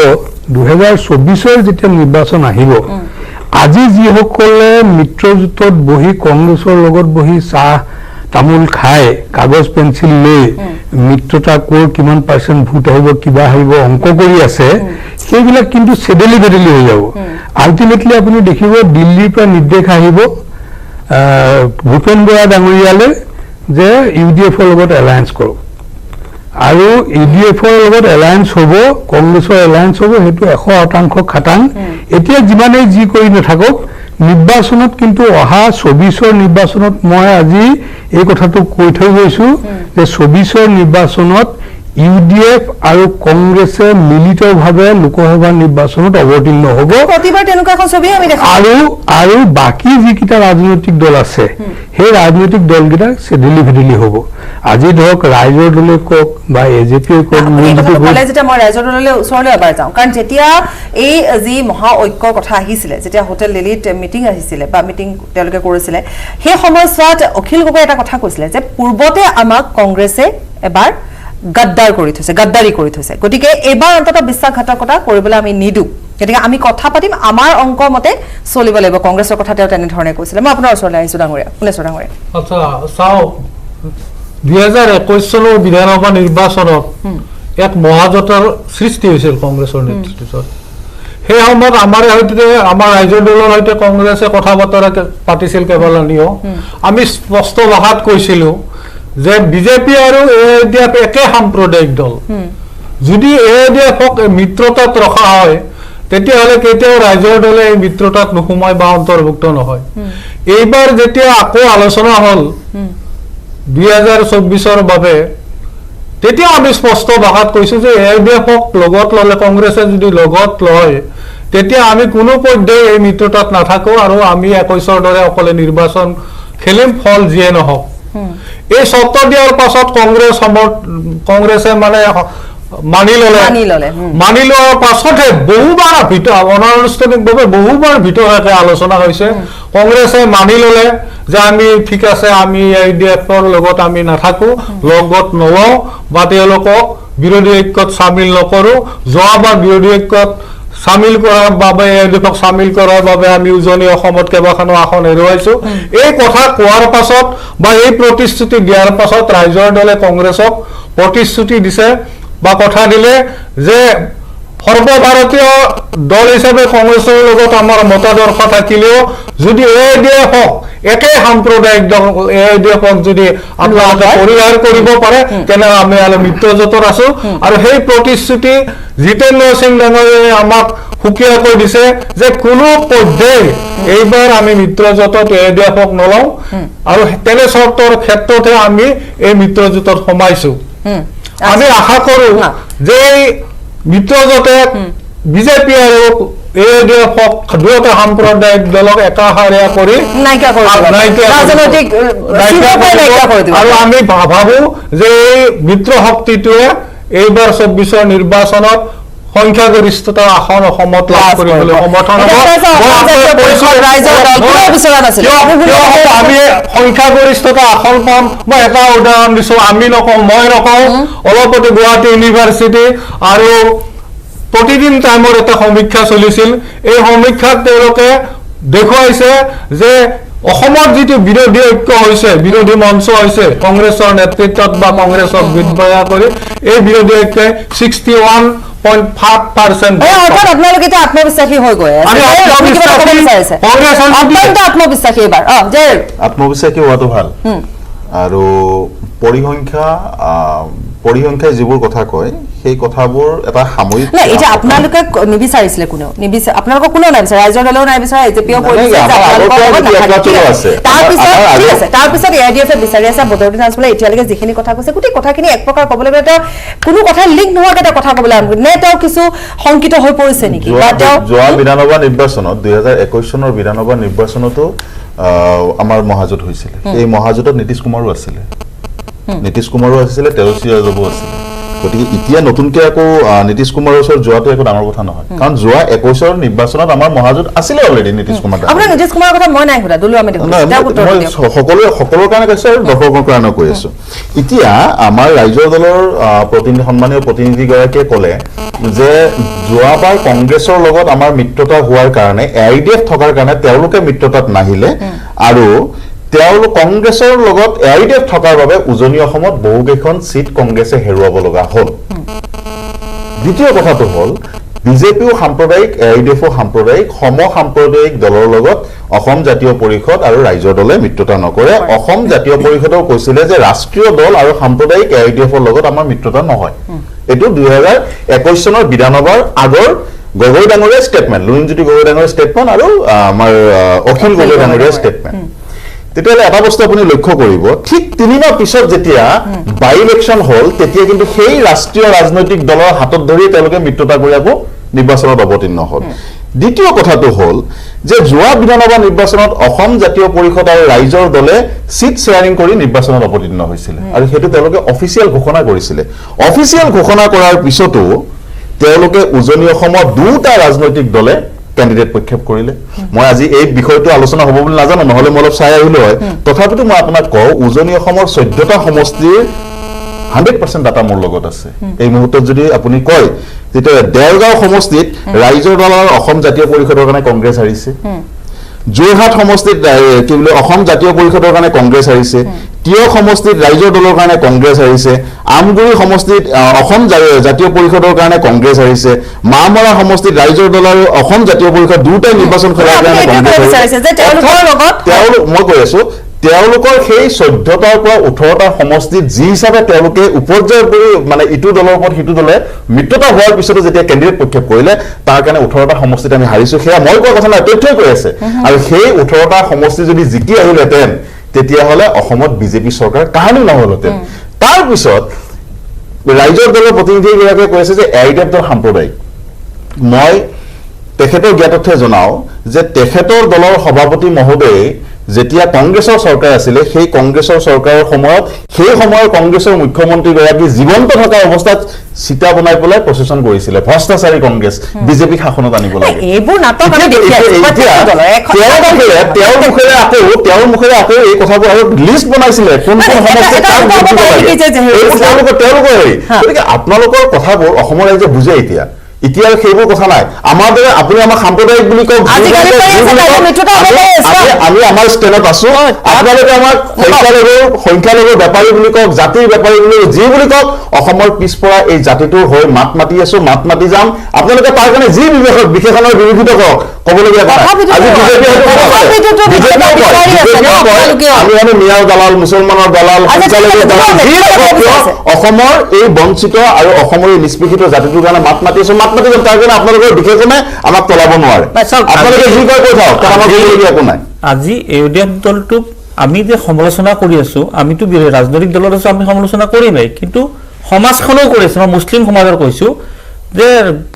2024 যেতিয়া নিৰ্বাচন আহিব, আজি যিসকলে মিত্ৰজোঁটত বহি কংগ্ৰেছৰ লগত বহি চাহ তামোল খাই কাগজ পেঞ্চিল লৈ মিত্ৰতা ক'ৰ কিমান % ভোট আহিব কিবা আহিব অংক কৰি আছে, সেইবিলাক কিন্তু চেডেলি বেডেলি হৈ যাব। আল্টিমেটলি আপুনি দেখিব দিল্লীৰ পৰা নিৰ্দেশ আহিব ভূপেন বৰা ডাঙৰীয়ালৈ যে UDF-ৰ লগত এলায়েন্স কৰক, আৰু UDF-ৰ লগত এলায়েন্স হ'ব, কংগ্ৰেছৰ এলায়েন্স হ'ব, সেইটো 100% খাটাং। এতিয়া যিমানেই যি কৰি নাথাকক নিৰ্বাচনত কিন্তু অহা 24 নিৰ্বাচনত মই আজি এই কথাটো কৈ থৈ গৈছো যে 24 নিৰ্বাচনত UDF আৰু কংগ্ৰেছে মিলিতভাৱে লোকসভা নিৰ্বাচনত অৱতীৰ্ণ হ'ব। প্ৰতিবাৰ তেনেকুৱা এখন ছবি আমি দেখা আৰু বাকী যিকেইটা ৰাজনৈতিক দল আছে সেই ৰাজনৈতিক দলকেইটা চেডেলি ভেডেলি হ'ব। আজি ধৰক ৰাইজৰ দলে কওক বা AJP-য়ে কওক, যেতিয়া মই ৰাইজৰ দললৈ ওচৰলৈ এবাৰ যাওঁ, কাৰণ যেতিয়া এই যি মহা ঐক্যৰ কথা আহিছিলে, যেতিয়া হোটেল দিল্লীত মিটিং আহিছিলে বা মিটিং তেওঁলোকে কৰিছিলে, সেই সময়ছোৱাত অখিল গগৈ এটা কথা কৈছিলে যে পূৰ্বতে আমাক কংগ্ৰেছে এবাৰ গাদ্দাৰী কৰি থৈছে, গতিকে এইবাৰ অন্ততঃ বিশ্বাসঘাতকতা কৰিবলৈ আমি নিদিওঁ, গতিকে আমি কথা পাতিম, আমাৰ অংক মতে চলিব লাগিব, কংগ্ৰেছৰ কথা তেওঁ তেনেধৰণে কৈছিলে। মই আপোনাৰ ওচৰলৈ আহিছোঁ ডাঙৰীয়া, শুনেশ্বৰ ডাঙৰীয়া। আচ্ছা চাওক, 2021 চনৰ বিধানসভা নিৰ্বাচনত এক মহাজোঁটৰ সৃষ্টি হৈছিল কংগ্ৰেছৰ নেতৃত্বত। সেই সময়ত আমাৰ ৰাইজৰ দলৰ সৈতে কংগ্ৰেছে কথা বতৰা পাতিছিল কেইবালানিও। আমি স্পষ্ট ভাষাত কৈছিলোঁ যে বিজেপি আৰু ADF একে সাম্প্ৰদায়িক দল, যদি ADF-ক মিত্ৰতাত ৰখা হয় তেতিয়াহ'লে কেতিয়াও ৰাইজৰ দলে এই মিত্ৰতাত নোসোমায় বা অন্তৰ্ভুক্ত নহয়। এইবাৰ যেতিয়া আকৌ আলোচনা হ'ল 2024 বাবে, তেতিয়া আমি স্পষ্ট ভাষাত কৈছোঁ যে ADF-ক লগত ল'লে, কংগ্ৰেছে যদি লগত লয় তেতিয়া আমি কোনো পৰ্যায়ে এই মিত্ৰতাত নাথাকোঁ আৰু আমি 21 দৰে অকলে নিৰ্বাচন খেলিম, ফল যিয়ে নহওক। এই চৰ্ত দিয়াৰ পাছত কংগ্ৰেছে মানে মানি ললে মানি লোৱাৰ পাছতহে বহুবাৰ অনানুষ্ঠানিকভাৱে বহুবাৰ ভিতৰুৱাকৈ আলোচনা হৈছে কংগ্ৰেছে মানি ললে যে আমি ঠিক আছে আমি AIDFৰ লগত আমি নাথাকো লগত নলওঁ বা তেওঁলোকক বিৰোধী ঐক্যত চামিল নকৰো যোৱাবাৰ বিৰোধী ঐক্যত সামিল কৰাৰ বাবে AIDFক সামিল কৰাৰ বাবে আমি উজনি অসমত কেইবাখনো আসন হেৰুৱাইছো এই কথা কোৱাৰ পাছত বা এই প্ৰতিশ্ৰুতি দিয়াৰ পাছত ৰাইজৰ দলে কংগ্ৰেছক প্ৰতিশ্ৰুতি দিছে বা কথা দিলে যে সৰ্বভাৰতীয় দল হিচাপে কংগ্ৰেছৰ লগত আমাৰ মতাদৰ্শ থাকিলেও যদি AIDFক একে সাম্প্ৰদায়িক দল AIDFক যদি আপোনালোকে পৰিহাৰ কৰিব পাৰে তেনে আমি মিত্ৰজোঁটত আছো আৰু সেই প্ৰতিশ্ৰুতি জিতেন্দ্ৰ সিং ডাঙৰীয়াই আমাক সুকীয়াকৈ দিছে যে কোনো পৰ্যায়ে এইবাৰ আমি মিত্ৰজোঁটত AIDFক নলওঁ আৰু তেনে চৰ্তৰ ক্ষেত্ৰতে আমি এই মিত্ৰজোঁটত সোমাইছো আমি আশা কৰো যে মিত্ৰজোঁটে বিজেপি আৰু AIDFক দুয়োটা সাম্প্ৰদায়িক দলক একাষাৰীয়া কৰি আৰু আমি ভাবো যে এই মিত্ৰ শক্তিটোৱে এইবাৰ 24ৰ নিৰ্বাচনত সংখ্যাগৰিষ্ঠতাৰ আসন অসমত লাভ কৰিবলৈ সমৰ্থন হ'ব আমি সংখ্যাগৰিষ্ঠতা আসন পাম মই এটা উদাহৰণ দিছো আমি নকওঁ মই নকওঁ অলপতে গুৱাহাটী ইউনিভাৰ্চিটি আৰু প্ৰতিদিন টাইমৰ এটা সমীক্ষা চলিছিল এই সমীক্ষাত তেওঁলোকে দেখুৱাইছে যে অসমৰ যিটো বিৰোধী ঐক্য হৈছে বিৰোধী মঞ্চ হৈছে কংগ্ৰেছৰ নেতৃত্বত বা কংগ্ৰেছক বিদ্ৰোহ কৰি এই বিৰোধী ঐক্যই 61.5% আপোনালোকে এতিয়া আত্মবিশ্বাসী হৈ গৈ আত্মবিশ্বাসী এইবাৰ আত্মবিশ্বাসী হোৱাটো ভাল আৰু পৰিসংখ্যাই যিবোৰ কথা কয় সেই কথাবোৰ এটা সাময়িক এতিয়া আপোনালোকে নিবিচাৰিছিলে কোনেও আপোনালোকক কোনেও নাই বিচাৰে ৰাইজৰ দলেও নাই বিচাৰে AJPও তাৰপিছত AIDFে বিচাৰি আছে বদৰুদ্দিন আজমলে এতিয়ালৈকে যিখিনি কথা কৈছে গোটেই কথাখিনি এক প্ৰকাৰ ক'বলৈ গ'লে তেওঁ কোনো কথা লিংক নোহোৱাকৈ এটা কথা ক'বলৈ নে তেওঁ কিছু শংকিত হৈ পৰিছে নেকি যোৱা বিধানসভা নিৰ্বাচনত 2021 চনৰ বিধানসভা নিৰ্বাচনতো আমাৰ মহাজোঁট হৈছিলে এই মহাজোঁটত নীতিশ কুমাৰো আছিলে তেজস্বী যাদৱো আছিলে গতিকে এতিয়া নতুনকে আকৌ নীতিশ কুমাৰৰ ওচৰত যোৱাটো একো ডাঙৰ কথা নহয় কাৰণ যোৱা 21ৰ নিৰ্বাচনত আমাৰ মহাজোঁট আছিলে অলৰেডি নীতিশ কুমাৰ নীতিশ কুমাৰৰ কথা মই নাই সোধা দলু আমি সকলোৰে কাৰণে কৈছো আৰু দৰ্শকৰ কাৰণে কৈ আছো এতিয়া আমাৰ ৰাইজৰ দলৰ সন্মানীয় প্ৰতিনিধিগৰাকীয়ে ক'লে যে যোৱাবাৰ কংগ্ৰেছৰ লগত আমাৰ মিত্ৰতা হোৱাৰ কাৰণে AIDF থকাৰ কাৰণে তেওঁলোকে মিত্ৰতাত নাহিলে আৰু তেওঁলোক কংগ্ৰেছৰ লগত AIDF থকাৰ বাবে উজনি অসমত বহুকেইখন সিট কংগ্ৰেছে হেৰুৱাব লগা হ'ল দ্বিতীয় কথাটো হ'ল বিজেপিও সাম্প্ৰদায়িক AIDFও সাম্প্ৰদায়িক সমসাম্প্ৰদায়িক দলৰ লগত অসম জাতীয় পৰিষদ আৰু ৰাইজৰ দলে মিত্ৰতা নকৰে অসম জাতীয় পৰিষদেও কৈছিলে যে ৰাষ্ট্ৰীয় দল আৰু সাম্প্ৰদায়িক AIDFৰ লগত আমাৰ মিত্ৰতা নহয় এইটো 2021 চনৰ বিধানসভাৰ আগৰ গগৈ ডাঙৰীয়াৰ ষ্টেটমেণ্ট লুৰিণজ্যোতি গগৈ ডাঙৰীয়াৰ ষ্টেটমেণ্ট আৰু আমাৰ অখিল গগৈ ডাঙৰীয়াৰ ষ্টেটমেণ্ট তেতিয়াহ'লে এটা বস্তু আপুনি লক্ষ্য কৰিব ঠিক 3 মাহ পিছত যেতিয়া বাই ইলেকশ্যন হ'ল তেতিয়া কিন্তু সেই ৰাষ্ট্ৰীয় ৰাজনৈতিক দলৰ হাতত ধৰি তেওঁলোকে মিত্ৰতা কৰি আকৌ নিৰ্বাচনত অৱতীৰ্ণ হ'ল দ্বিতীয় কথাটো হ'ল যে যোৱা বিধানসভা নিৰ্বাচনত অসম জাতীয় পৰিষদ আৰু ৰাইজৰ দলে সিট শ্বেয়াৰিং কৰি নিৰ্বাচনত অৱতীৰ্ণ হৈছিল আৰু সেইটো তেওঁলোকে অফিচিয়েল ঘোষণা কৰিছিলে অফিচিয়েল ঘোষণা কৰাৰ পিছতো তেওঁলোকে উজনি অসমত দুটা ৰাজনৈতিক দলে কেণ্ডিডেট প্ৰক্ষেপ কৰিলে মই আজি এই বিষয়টো আলোচনা হ'ব বুলি নাজানো নহলে মই অলপ চাই আহিলো হয় তথাপিতো মই আপোনাক কওঁ উজনি অসমৰ 14টা সমষ্টিৰ 100% ডাটা মোৰ লগত আছে এই মুহূৰ্তত যদি আপুনি কয় যেটা দেওগাঁও সমষ্টিত ৰাইজৰ দলৰ অসম জাতীয় পৰিষদৰ কাৰণে কংগ্ৰেছ হাৰিছে যোৰহাট সমষ্টিত কি বোলে অসম জাতীয় পৰিষদৰ কাৰণে কংগ্ৰেছ হাৰিছে তিয় সমষ্টিত ৰাইজৰ দলৰ কাৰণে কংগ্ৰেছ হাৰিছে আমগুৰি সমষ্টিত অসম জাতীয় পৰিষদৰ কাৰণে কংগ্ৰেছ হাৰিছে মামৰা সমষ্টিত ৰাইজৰ দল আৰু অসম জাতীয় পৰিষদ দুটাই নিৰ্বাচন কৰাৰ কাৰণে কংগ্ৰেছ হাৰিছে মই কৈ আছো তেওঁলোকৰ সেই 14টাৰ পৰা 18টা সমষ্টিত যি হিচাপে তেওঁলোকে উপৰ্যায় কৰি মানে ইটো দলৰ ওপৰত সিটো দলে মিত্ৰতা হোৱাৰ পিছতো যেতিয়া কেণ্ডিডেট প্ৰক্ষেপ কৰিলে তাৰ কাৰণে 18টা সমষ্টিত আমি হাৰিছো সেয়া মই কোৱা কথা নাই তথ্যই কৈ আছে আৰু সেই 18টা সমষ্টি যদি জিকি আহিলেহেঁতেন তেতিয়াহ'লে অসমত বিজেপি চৰকাৰ কাহানি নহ'লহেঁতেন তাৰপিছত ৰাইজৰ দলৰ প্ৰতিনিধিগৰাকীয়ে কৈ আছে যে AIDF দল সাম্প্ৰদায়িক মই তেখেতৰ জ্ঞাতথ্য জনাও যে তেখেতৰ দলৰ সভাপতি মহোদয়ে যেতিয়া কংগ্ৰেছৰ চৰকাৰ আছিলে সেই কংগ্ৰেছৰ চৰকাৰৰ সময়ত সেই সময়ৰ কংগ্ৰেছৰ মুখ্যমন্ত্ৰীগৰাকী জীৱন্ত থকা অৱস্থাত চিতা বনাই পেলাই প্ৰচেছন কৰিছিলে ভ্ৰষ্টাচাৰী কংগ্ৰেছ বিজেপি শাসনত আনিব লাগে এইবোৰ নাটক আমি দেখি আছো তেওঁৰ মুখেৰে আকৌ এই কথাবোৰ আৰু লিষ্ট বনাইছিলে কোন কোন সমষ্টিত কাক ভোট দিব লাগে তেওঁলোকৰ গতিকে আপোনালোকৰ কথাবোৰ অসমৰ ৰাইজে বুজে এতিয়া সেইবোৰ কথা নাই আমাৰ দৰে আপুনি আমাক সাম্প্ৰদায়িক বুলি কওক আমি আমাৰ ষ্টেণ্ডত আছো আপোনালোকে আমাক সংখ্যালঘুৰ বেপাৰী বুলি কওক জাতিৰ বেপাৰী বুলি যি বুলি কওক অসমৰ পিছপৰা এই জাতিটোৰ হৈ মাত মাতি আছো মাত মাতি যাম আপোনালোকে তাৰ কাৰণে যি বিশেষণৰ বিৰোধিত কৰক ক'বলগীয়া আমি মিয়াৰ দালাল মুছলমানৰ দালাল অসমৰ এই বঞ্চিত আৰু অসমৰ এই নিষ্পেষিত জাতিটোৰ কাৰণে মাত মাতি আছো মাত মাতি যাম তাৰ কাৰণে আপোনালোকৰ বিশেষণে আমাক তলাব নোৱাৰে আপোনালোকে যি কয় কৈ থাকক তাৰ আমাৰ একো নাই আজি ইউডিএফ দলটোক আমি যে সমালোচনা কৰি আছো আমিতো ৰাজনৈতিক দলত আছো আমি সমালোচনা কৰি নাই কিন্তু সমাজখনেও কৰিছে মই মুছলিম সমাজৰ কৈছো যে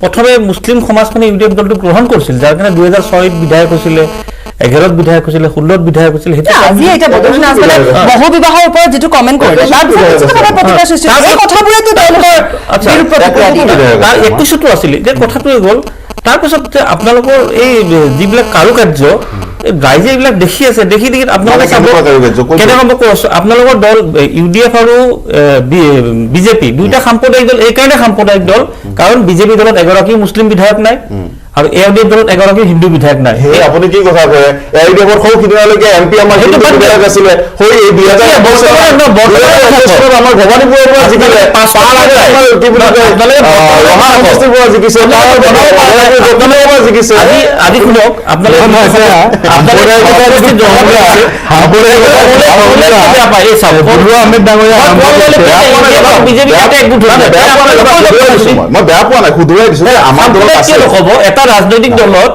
প্ৰথমে মুছলিম সমাজখনে ইউডিএফ দলটো গ্ৰহণ কৰিছিল যাৰ কাৰণে 2006 বিধায়ক হৈছিলে 11 বিধায়ক হৈছিলে 16 বিধায়ক হৈছিলে সেইটো আজি এটা বদলি নাজলে বহু বিবাহৰ ওপৰত যেটো কমেন্ট কৰিলে তাৰ প্ৰতিক্ৰিয়া সৃষ্টি এই কথাবোৰেতো তেওঁলোকৰ বিৰুদ্ধ প্ৰতিক্ৰিয়া দিয়ে তাৰ 21টো আছিল যে কথাটো গ'ল তাৰ পিছত আপোনালোকৰ এই যিবিলাক কাৰুকাৰ্য ৰাইজে এইবিলাক দেখি আছে দেখি আপোনালোকে আপোনালোকৰ দল ইউডিএফ আৰু বিজেপি দুইটা সাম্প্ৰদায়িক দল এইকাৰণে সাম্প্ৰদায়িক দল কাৰণ বিজেপি দলত এগৰাকী মুছলিম বিধায়ক নাই আৰু ইউডিএফ দলত এগৰাকী হিন্দু বিধায়ক নাই আপুনি কি কথা কয় ইউডিএফৰ সৌ সিদিনালৈকে এমপি আমাৰ হিন্দু বিধায়ক আছিলে সৌ এই 2000 আমাৰ ভৱানীপুৰৰ পৰা জিকিলে জিকিছে আজি শুনক মই বেয়া পোৱা নাই শুধুৱাই দিছো আমাৰ দলত হ'ব এটা ৰাজনৈতিক দলত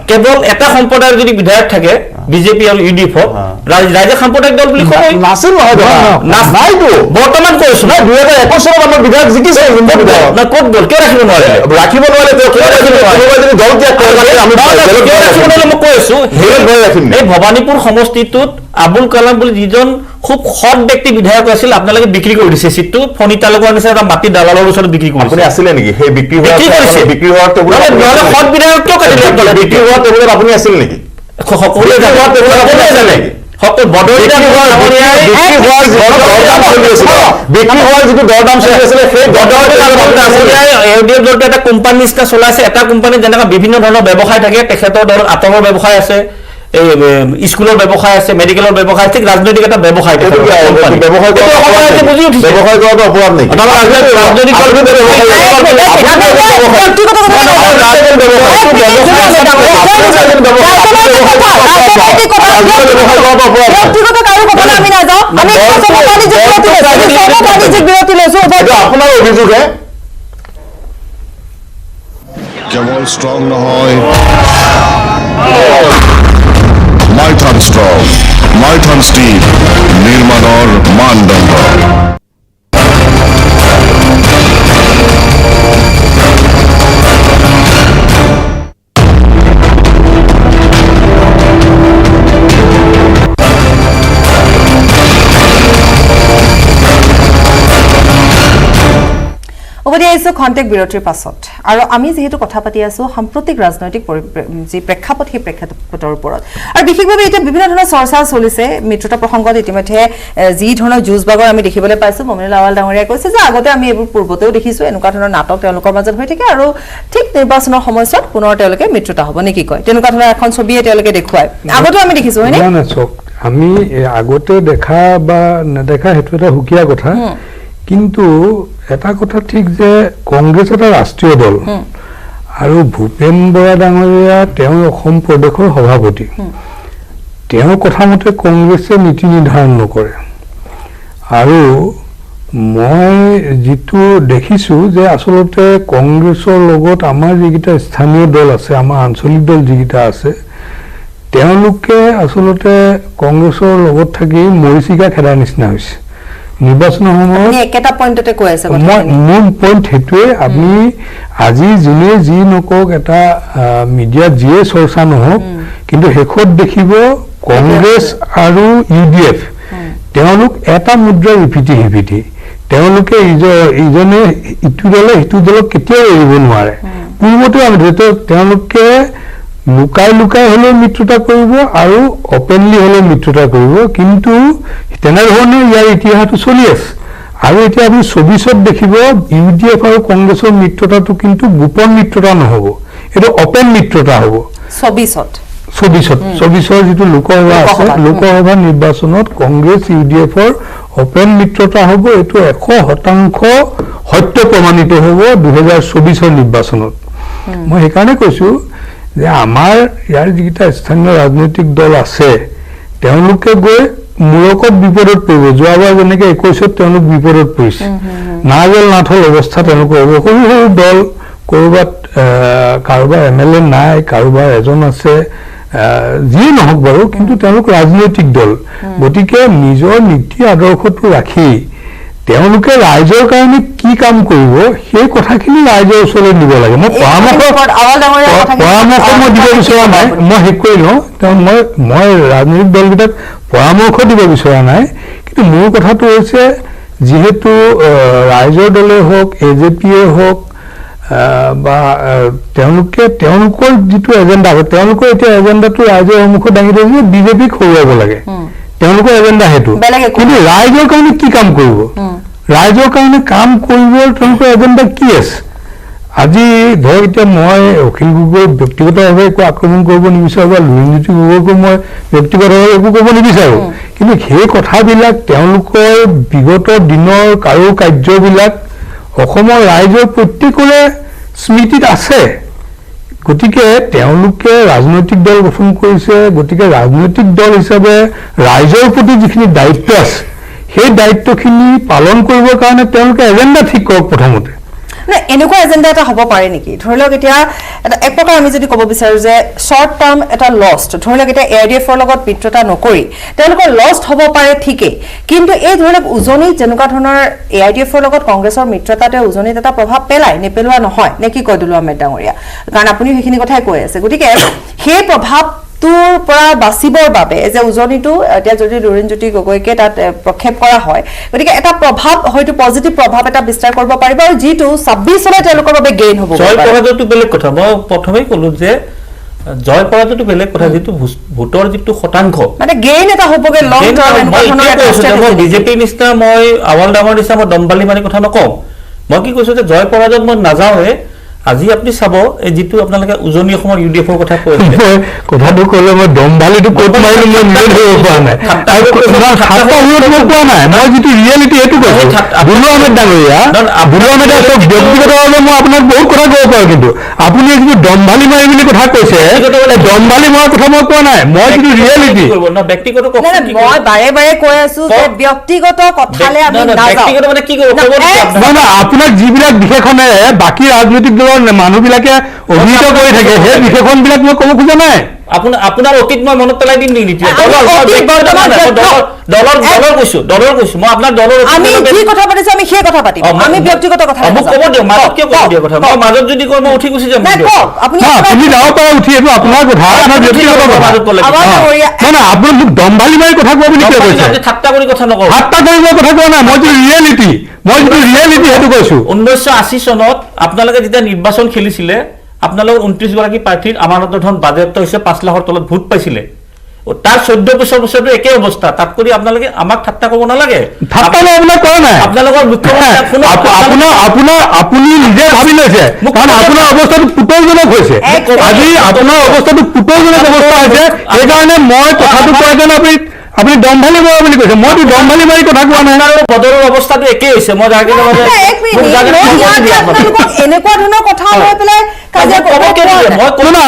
কেৱল এটা সম্প্ৰদায়ৰ যদি বিধায়ক থাকে বিজেপি আৰু ইউডিএফ ৰাইজে সাম্প্ৰদায়িক দল বুলি কয় নাছিল নহয় নাইতো বৰ্তমান কৈছো না 2021 চনত আমাৰ বিধায়ক জিকিছে হিন্দু বিধায়ক না ক'ত গ'ল কিয় ৰাখিব নোৱাৰে দল ত্যাগ কৰে আমি মই কৈছো এই ভৱানীপুৰ সমষ্টিটোত আবুল কালাম বুলি যিজন খুব সৎ ব্যক্তি বিধায়ক আছিল আপোনালোকে বিক্ৰী কৰি দিছে সিটটো ফণিতা লগৰ নিচিনা এটা মাটি দালালৰ ওচৰত বিক্ৰী কৰিছে আপুনি আছিলে নেকি সেই বিক্ৰী হোৱাৰ টেবুলত সৎ বিধায়ক কিয় কাটিলে বিক্ৰী হোৱাৰ টেবুলত আপুনি আছিল নেকি সকলোৱে জানে এটা কোম্পানী নিচিনা চলাইছে এটা কোম্পানী যেনেকুৱা বিভিন্ন ধৰণৰ ব্যৱসায় থাকে তেখেতৰ দলত আটকৰ ব্যৱসায় আছে স্কুলৰ ব্যৱসায় আছে মেডিকেলৰ ব্যৱসায় ঠিক ৰাজনৈতিক এটা ব্যৱসায় ব্যৱসায় কৰাটো অপৰাধ নেকি আপোনাৰ অভিযোগে কেৱল ষ্ট্ৰং নহয় মাইথান ষ্ট্ৰং মাইথান ষ্টীল নিৰ্মাণৰ মানদণ্ড উভতি আহিছো খন্তেক বিৰতিৰ পাছত আৰু আমি যেহেতু কথা পাতি আছো সাম্প্ৰতিক ৰাজনৈতিক যি প্ৰেক্ষাপট সেই প্ৰেক্ষাপটৰ ওপৰত আৰু বিশেষভাৱে এতিয়া বিভিন্ন ধৰণৰ চৰ্চা চলিছে মিত্ৰতা প্ৰসংগত ইতিমধ্যে যি ধৰণৰ যুঁজ বাগৰ আমি দেখিবলৈ পাইছো মমিনুল আৱাল ডাঙৰীয়াই কৈছে যে আগতে আমি এইবোৰ পূৰ্বতেও দেখিছো এনেকুৱা ধৰণৰ নাটক তেওঁলোকৰ মাজত হৈ থাকে আৰু ঠিক নিৰ্বাচনৰ সময়ছোৱাত পুনৰ তেওঁলোকে মিত্ৰতা হ'ব নেকি কয় তেনেকুৱা ধৰণৰ এখন ছবিয়ে তেওঁলোকে দেখুৱায় আগতেও আমি দেখিছো হয়নে আমি আগতে দেখা বা নেদেখা সেইটো এটা সুকীয়া কথা কিন্তু এটা কথা ঠিক যে কংগ্ৰেছ এটা ৰাষ্ট্ৰীয় দল আৰু ভূপেন বৰা ডাঙৰীয়া তেওঁ অসম প্ৰদেশৰ সভাপতি তেওঁৰ কথা মতে কংগ্ৰেছে নীতি নিৰ্ধাৰণ নকৰে আৰু মই যিটো দেখিছো যে আচলতে কংগ্ৰেছৰ লগত আমাৰ যিকেইটা স্থানীয় দল আছে আমাৰ আঞ্চলিক দল যিকেইটা আছে তেওঁলোকে আচলতে কংগ্ৰেছৰ লগত থাকি মৰিচিকা খেদাৰ নিচিনা হৈছে নিৰ্বাচনৰ সময়ত একেটা পইণ্টতে কৈ আছে মূল পইণ্ট সেইটোৱে আপুনি আজি যোনে যি নকওক এটা মিডিয়াত যিয়ে চৰ্চা নহওক কিন্তু শেষত দেখিব কংগ্ৰেছ আৰু UDF তেওঁলোক এটা মুদ্ৰাৰ ইপিঠি তেওঁলোকে ইজনে ইটো দলে সিটো দলক কেতিয়াও এৰিব নোৱাৰে পূৰ্বতে আমি তেওঁলোকে লুকাই হলেও মিত্ৰতা কৰিব আৰু অপেনলি হলেও মিত্ৰতা কৰিব কিন্তু তেনেধৰণে ইয়াৰ ইতিহাসটো চলি আছে আৰু এতিয়া আপুনি 24ত দেখিব UDF আৰু কংগ্ৰেছৰ মিত্ৰতাটো কিন্তু গোপন মিত্ৰতা নহব এইটো অপেন মিত্ৰতা হ'ব 24ৰ যিটো লোকসভা আছে লোকসভা নিৰ্বাচনত কংগ্ৰেছ UDFৰ অপেন মিত্ৰতা হ'ব এইটো 100% সত্য প্ৰমাণিত হ'ব 2024ৰ নিৰ্বাচনত মই সেইকাৰণে কৈছো যে আমাৰ ইয়াৰ যিটা স্থানীয় ৰাজনৈতিক দল আছে তেওঁলোকে গৈ মূৰকত বিপদত পৰিব যোৱাবাৰ যেনেকে 21ত তেওঁলোক বিপদত পৰিছে নাগল নাথল অৱস্থা তেওঁলোকৰ হ'ব সৰু সৰু দল কৰবাত কাৰোবাৰ MLA নাই কাৰোবাৰ এজন আছে যি নহওক বাৰু কিন্তু তেওঁলোক ৰাজনৈতিক দল গতিকে নিজৰ নীতি আদৰ্শটো ৰাখি তেওঁলোকে ৰাইজৰ কাৰণে কি কাম কৰিব সেই কথাখিনি ৰাইজৰ ওচৰলৈ নিব লাগে মই পৰামৰ্শ মই দিব বিচৰা নাই মই শেষ কৰি লওঁ মই ৰাজনৈতিক দলকেইটাক পৰামৰ্শ দিব বিচৰা নাই কিন্তু মোৰ কথাটো হৈছে যিহেতু ৰাইজৰ দলে হওক AJPয়ে হওক বা তেওঁলোকৰ যিটো এজেণ্ডা আছে তেওঁলোকৰ এতিয়া এজেণ্ডাটো ৰাইজৰ সন্মুখত দাঙি ধৰিছে BJPক হৰুৱাব লাগে তেওঁলোকৰ এজেণ্ডা সেইটো কিন্তু ৰাইজৰ কাৰণে কি কাম কৰিব ৰাইজৰ কাৰণে কাম কৰিবৰ তেওঁলোকৰ এজেণ্ডা কি আছে আজি ধৰক এতিয়া মই অখিল গগৈ ব্যক্তিগতভাৱে একো আক্ৰমণ কৰিব নিবিচাৰো বা লুৰিণজ্যোতি গগৈকো মই ব্যক্তিগতভাৱে একো কৰিব নিবিচাৰো কিন্তু সেই কথাবিলাক তেওঁলোকৰ বিগত দিনৰ কাৰ্যবিলাক অসমৰ ৰাইজৰ প্ৰত্যেকৰে স্মৃতিত আছে গতিকে তেওঁলোকে ৰাজনৈতিক দল গঠন কৰিছে গতিকে ৰাজনৈতিক দল হিচাপে ৰাইজৰ প্ৰতি যিখিনি দায়িত্ব আছে সেই দায়িত্বখিনি পালন কৰিবৰ কাৰণে তেওঁলোকে এজেণ্ডা ঠিক কৰক প্ৰথমতে এনেকুৱা এজেণ্ডা এটা হ'ব পাৰে নেকি ধৰি লওক এতিয়া এক প্ৰকাৰ আমি যদি ক'ব বিচাৰো যে শৰ্ট টাৰ্ম এটা লষ্ট ধৰি লওক এতিয়া ARDFৰ লগত মিত্ৰতা নকৰি তেওঁলোকৰ লষ্ট হ'ব পাৰে ঠিকেই কিন্তু এই ধৰি লওক উজনিত যেনেকুৱা ধৰণৰ ARDFৰ লগত কংগ্ৰেছৰ মিত্ৰতাতে উজনিত এটা প্ৰভাৱ নেপেলোৱা নহয় নে কি কয় দুলু আহমেদ ডাঙৰীয়া কাৰণ আপুনি সেইখিনি কথাই কৈ আছে গতিকে সেই প্ৰভাৱটোৰ পৰা বাচিবৰ বাবে যে উজনিটো এতিয়া যদি লুৰিণজ্যোতি গগৈকে তাত প্ৰক্ষেপ কৰা হয় গতিকে এটা প্ৰভাৱ হয়তো পজিটিভ প্ৰভাৱ এটা বিস্তাৰ কৰিব পাৰিব আৰু যিটো 26 চনত তেওঁলোকৰ বাবে গেইন হ'ব জয় পৰাজয়টো বেলেগ কথা মই প্ৰথমেই ক'লো যে জয় পৰাজয়টো বেলেগ কথা যিটো ভোটৰ যিটো শতাংশ মানে গেইন এটা হ'বগে লং টাৰ্ম বিজেপিৰ নিচিনা মই আৱাল ডাঙৰ নিচিনা মই দমবালি মানে কথা নকওঁ মই কি কৈছো যে জয় পৰাজয়ত মই নাযাওঁহে আজি আপুনি চাব এই যিটো আপোনালোকে উজনি অসমৰ UDFৰ কথা কৈ আছে কথাটো ক'লে মই দমবালিটো ক'ত মাৰিলো মই নিজে ধৰিব পৰা নাই মই যিটো ৰিয়েলিটি সেইটো কৈছো দুলু আহমেদ ডাঙৰীয়া দুলু আহমেদ ব্যক্তিগতভাৱে মই আপোনাক বহুত কথা ক'ব পাৰো কিন্তু আপুনি যিটো দমবালি মাৰি বুলি কথা কৈছে দমবালি মৰাৰ কথা মই কোৱা নাই মই যিটো ৰিয়েলিটি ব্যক্তিগত মই বাৰে কৈ আছো যে ব্যক্তিগত কথালে আমি ব্যক্তিগত মানে কি কৰিব আপোনাক যিবিলাক বিশেষণেৰে বাকী ৰাজনৈতিক দলৰ মানুহবিলাকে অভিহিত কৰি থাকে সেই বিশেষণবিলাক মই ক'ব খোজা নাই আপোনাৰ অতীত মই মনত পেলাই দিম নেকি দলৰ কৈছো মই আপোনাৰ দলৰ আমি কি কথা পাতিছো আমি সেই কথা পাতিম আমি ব্যক্তিগত কথা মোক ক'ব দিয়ক মাজত কিয় ক'ব দিয়া কথা মই মাজত যদি কয় মই উঠি গুচি যাম আপুনি যাব পাৰে উঠি এইটো আপোনাৰ কথা আপোনাৰ ব্যক্তিগত কথা মানে আপুনি মোক দমবালি মাৰি কথা কোৱা বুলি কিয় কৈছে ঠাট্টা কৰি কথা নকওঁ ঠাট্টা কৰিব কথা কোৱা নাই মই যিটো ৰিয়েলিটি সেইটো কৈছো 1980 চনত আপোনালোকে যেতিয়া নিৰ্বাচন খেলিছিলে আপোনালোকৰ 29 গৰাকী প্ৰাৰ্থীৰ আমানত ধন বাজেয়াপ্ত হৈছে 5 লাখৰ তলত ভোট পাইছিলে তাৰ 14 বছৰটো একে অৱস্থা তাত কৰি আপোনালোকে আমাক ঠাট্টা কৰিব নালাগে আপোনালোকৰ আপুনি নিজে ভাবি লৈছে কাৰণ আপোনাৰ অৱস্থাটো পুতৌজনক হৈছে আজি আপোনাৰ অৱস্থাটো পুতৌজনক অৱস্থা হৈছে সেইকাৰণে মই কথাটো কোৱাৰ কাৰণে আপুনি দমভালি মৰা বুলি কৈছে মইতো দমভালি মাৰি কথা কোৱা নাই বদলৰ অৱস্থাটো একেই হৈছে মই এনেকুৱা ধৰণৰ কথা লৈ পেলাই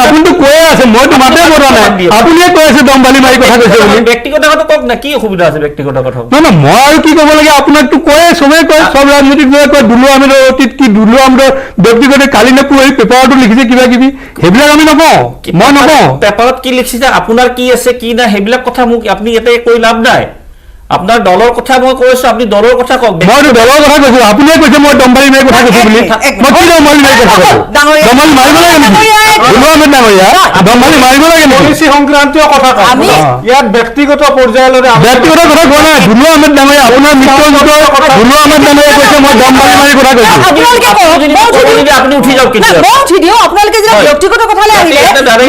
আপুনিতো কৈয়ে আছে মইতো মাতে মৰা নাই আপুনিয়ে কৈ আছে দমভালি মাৰি কথা কৈছে বুলি ব্যক্তিগত কথা কওক না কি অসুবিধা আছে ব্যক্তিগত কথা নহয় মই আৰু কি ক'ব লাগে আপোনাকতো কৈয়ে চবেই কয় চব ৰাজনৈতিক দলে কয় দুলু আহমেদৰ অতীত কি দুলু আহমেদৰ ব্যক্তিগত কালি নে পৰহি পেপাৰতো লিখিছে কিবা কিবি সেইবিলাক আমি নকওঁ মই নকওঁ পেপাৰত কি লিখিছে আপোনাৰ কি আছে কি নাই সেইবিলাক কথা মোক আপুনি ইয়াতে কৈ লাভ নাই আপনার দলৰ কথা মই কৈছো আপনি দলৰ কথা কক মই দলৰ কথা কৈছো আপুনিয়ে কৈছে মই দমবালি মাৰি কথা কৈছো বুলি মই কি দমবালি মাৰি কথা কৈছো দমবালি মাৰিব লাগে নেকি দুলু আহমেদ ডাঙৰীয়া দমবালি মাৰিব লাগে নেকি এজেন্সি সংক্ৰান্তীয় কথা কওঁ আমি- ইয়াত ব্যক্তিগত পৰ্যায়লৈ ব্যক্তিগত কথা কোৱা নাই দুলু আহমেদ ডাঙৰীয়া আপোনাৰ মিত্ৰ দুলু আহমেদ ডাঙৰীয়া কৈছে মই দম মাৰি মাৰি কথা কৈছো আপোনালোকে কওক, মই উঠি দিওঁ। আপুনি উঠি যাওক কিন্তু নাই, মই উঠি দিওঁ আপোনালোকে যেতিয়া হয়। ব্যক্তিগত কথালৈ আহিলে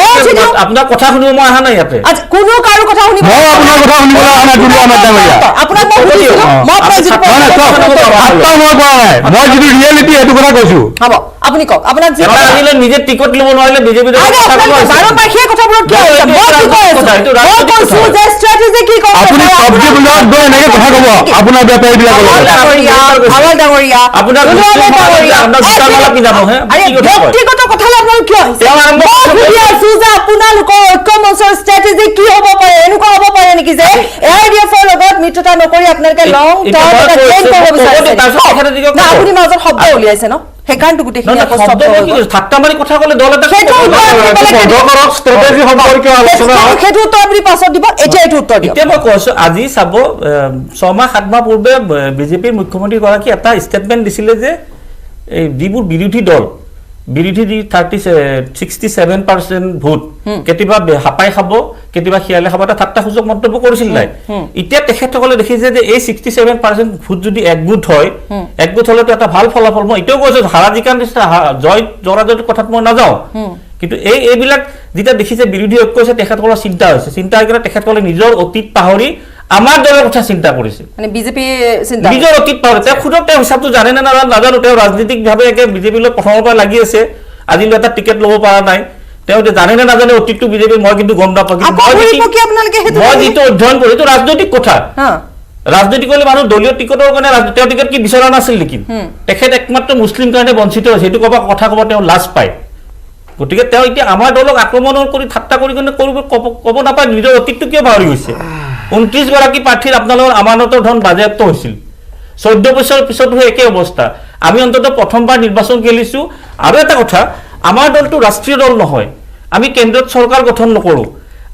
মই উঠি দিওঁ আপোনাৰ কথা শুনিব মই অহা নাই ইয়াতে আচ্ছা, কোনো কাৰো কথা শুনিব মই আপোনাৰ কথা শুনিবলৈ অহা নাই দুলু আহমেদ ডাঙৰীয়া আপোনাক মই সুধিছিলো মই আপোনাক যিটো নহয়, নহয়, চক, আত্মা মই কোৱা নাই মই যিটো ৰিয়েলিটি সেইটো কথা কৈছো হ'ব আপুনি কওক আপোনাক যি এবাৰ আহিলে নিজে টিকট ল'ব নোৱাৰিলে বিজেপি আৰে আপোনালোকে বাৰম্বাৰ সেই কথাবোৰত কিয় আহিছে? মই কি কৈ আছো? মই কৈছো যে strategy কি কৰিব আপুনি পাৰে? চব্জি বজাৰত গৈ এনেকে কথা ক'ব আপোনাৰ বেপাৰীবিলাকৰ আৱাল লগত ডাঙৰীয়া, আৱাল ডাঙৰীয়া, আপোনাক দুলু আহমেদ ডাঙৰীয়া, আপোনাক জোতা মালা পিন্ধাব, হে? আৰে কি কথা কয়? ব্যক্তিগত কথালৈ আপোনালোক কিয় আহিছে? তেওঁ আৰম্ভ মই কৰিছে। সুধি আছো যে আপোনালোকৰ ঐক্য মঞ্চৰ strategy কি হ'ব পাৰে? এনেকুৱা হ'ব পাৰে নেকি যে AIDF-ৰ লগত মিত্ৰতা নকৰি আপোনালোকে long term এটা gain কৰিব বিচাৰিছে? তাৰপিছত তেখেতে কি কয়? না, আপুনি মাজত শব্দ উলিয়াইছে ন? সেইকাৰণেতো গোটেইখিনি আকৌ শব্দ হৈ গ'ল। ঠাট্টা মাৰি কথা ক'লে দল এটা সেইটো উত্তৰ আপুনি বেলেগ বন্ধ কৰক ষ্ট্ৰেটেজি সম্পৰ্কীয় আলোচনা হওক সেইটো উত্তৰ আপুনি পাছত দিব, এতিয়া এইটো উত্তৰ দিয়ক। এতিয়া মই কৈছো আজি চাব 6 মাহ 7 মাহ পূৰ্বে বিজেপিৰ মুখ্যমন্ত্ৰী গৰাকী এটা ষ্টেটমেণ্ট দিছিলে যে এই যিবোৰ বিৰোধী দল বিৰোধী 67% ভোট কেতিয়াবা হাপাই খাব কেতিয়াবা শিয়ালে খাব এটা ঠাট্টা সূচক মন্তব্য কৰিছিল নাই এতিয়া তেখেতসকলে দেখিছে যে এই 67% ভোট যদি একগোট হয় একগোট হলেতো এটা ভাল ফলাফল মই এতিয়াও কৈছো হাৰা জিকাৰ নিচিনা জয় জৰাজয়ৰ কথাত মই নাযাওঁ কিন্তু এইবিলাক যেতিয়া দেখিছে বিৰোধী ঐক্য হৈছে তেখেতসকলৰ চিন্তা হৈছে চিন্তা হৈ কিনে তেখেতসকলে নিজৰ অতীত পাহৰি আমাৰ দলৰ কথা চিন্তা কৰিছে মানে বিজেপি চিন্তা নিজৰ অতীত পাহৰি তেওঁ খুদক তেওঁ হিচাপটো জানে নে নাজানো তেওঁ ৰাজনীতিকভাৱে একে বিজেপিৰ লগত প্ৰথমৰ পৰা লাগি আছে আজিলৈ এটা টিকেট ল'ব পৰা নাই তেওঁ জানে নে নাজানে অতীতটো বিজেপিৰ মই কিন্তু গম নাপাওঁ কিন্তু মই যিটো অধ্যয়ন কৰি এইটো ৰাজনৈতিক কথা ৰাজনীতি কৰিলে মানুহ দলীয় টিকটৰ কাৰণে তেওঁ টিকট কি বিচৰা নাছিল নেকি তেখেত একমাত্ৰ মুছলিম কাৰণে বঞ্চিত হৈছে সেইটো কথা ক'ব তেওঁ লাজ পায় গতিকে তেওঁ এতিয়া আমাৰ দলক আক্ৰমণ কৰি ঠাট্টা কৰি কিনে ক'ব নাপায় নিজৰ অতীতটো কিয় পাহৰি গৈছে 29 গৰাকী প্ৰাৰ্থীৰ আপোনালোকৰ আমানতৰ ধন বাজেয়াপ্ত হৈছিল 14 বছৰৰ পিছতো একে অৱস্থা আমি অন্তত প্ৰথমবাৰ নিৰ্বাচন খেলিছো আৰু এটা কথা আমাৰ দলটো ৰাষ্ট্ৰীয় দল নহয় আমি কেন্দ্ৰত চৰকাৰ গঠন নকৰো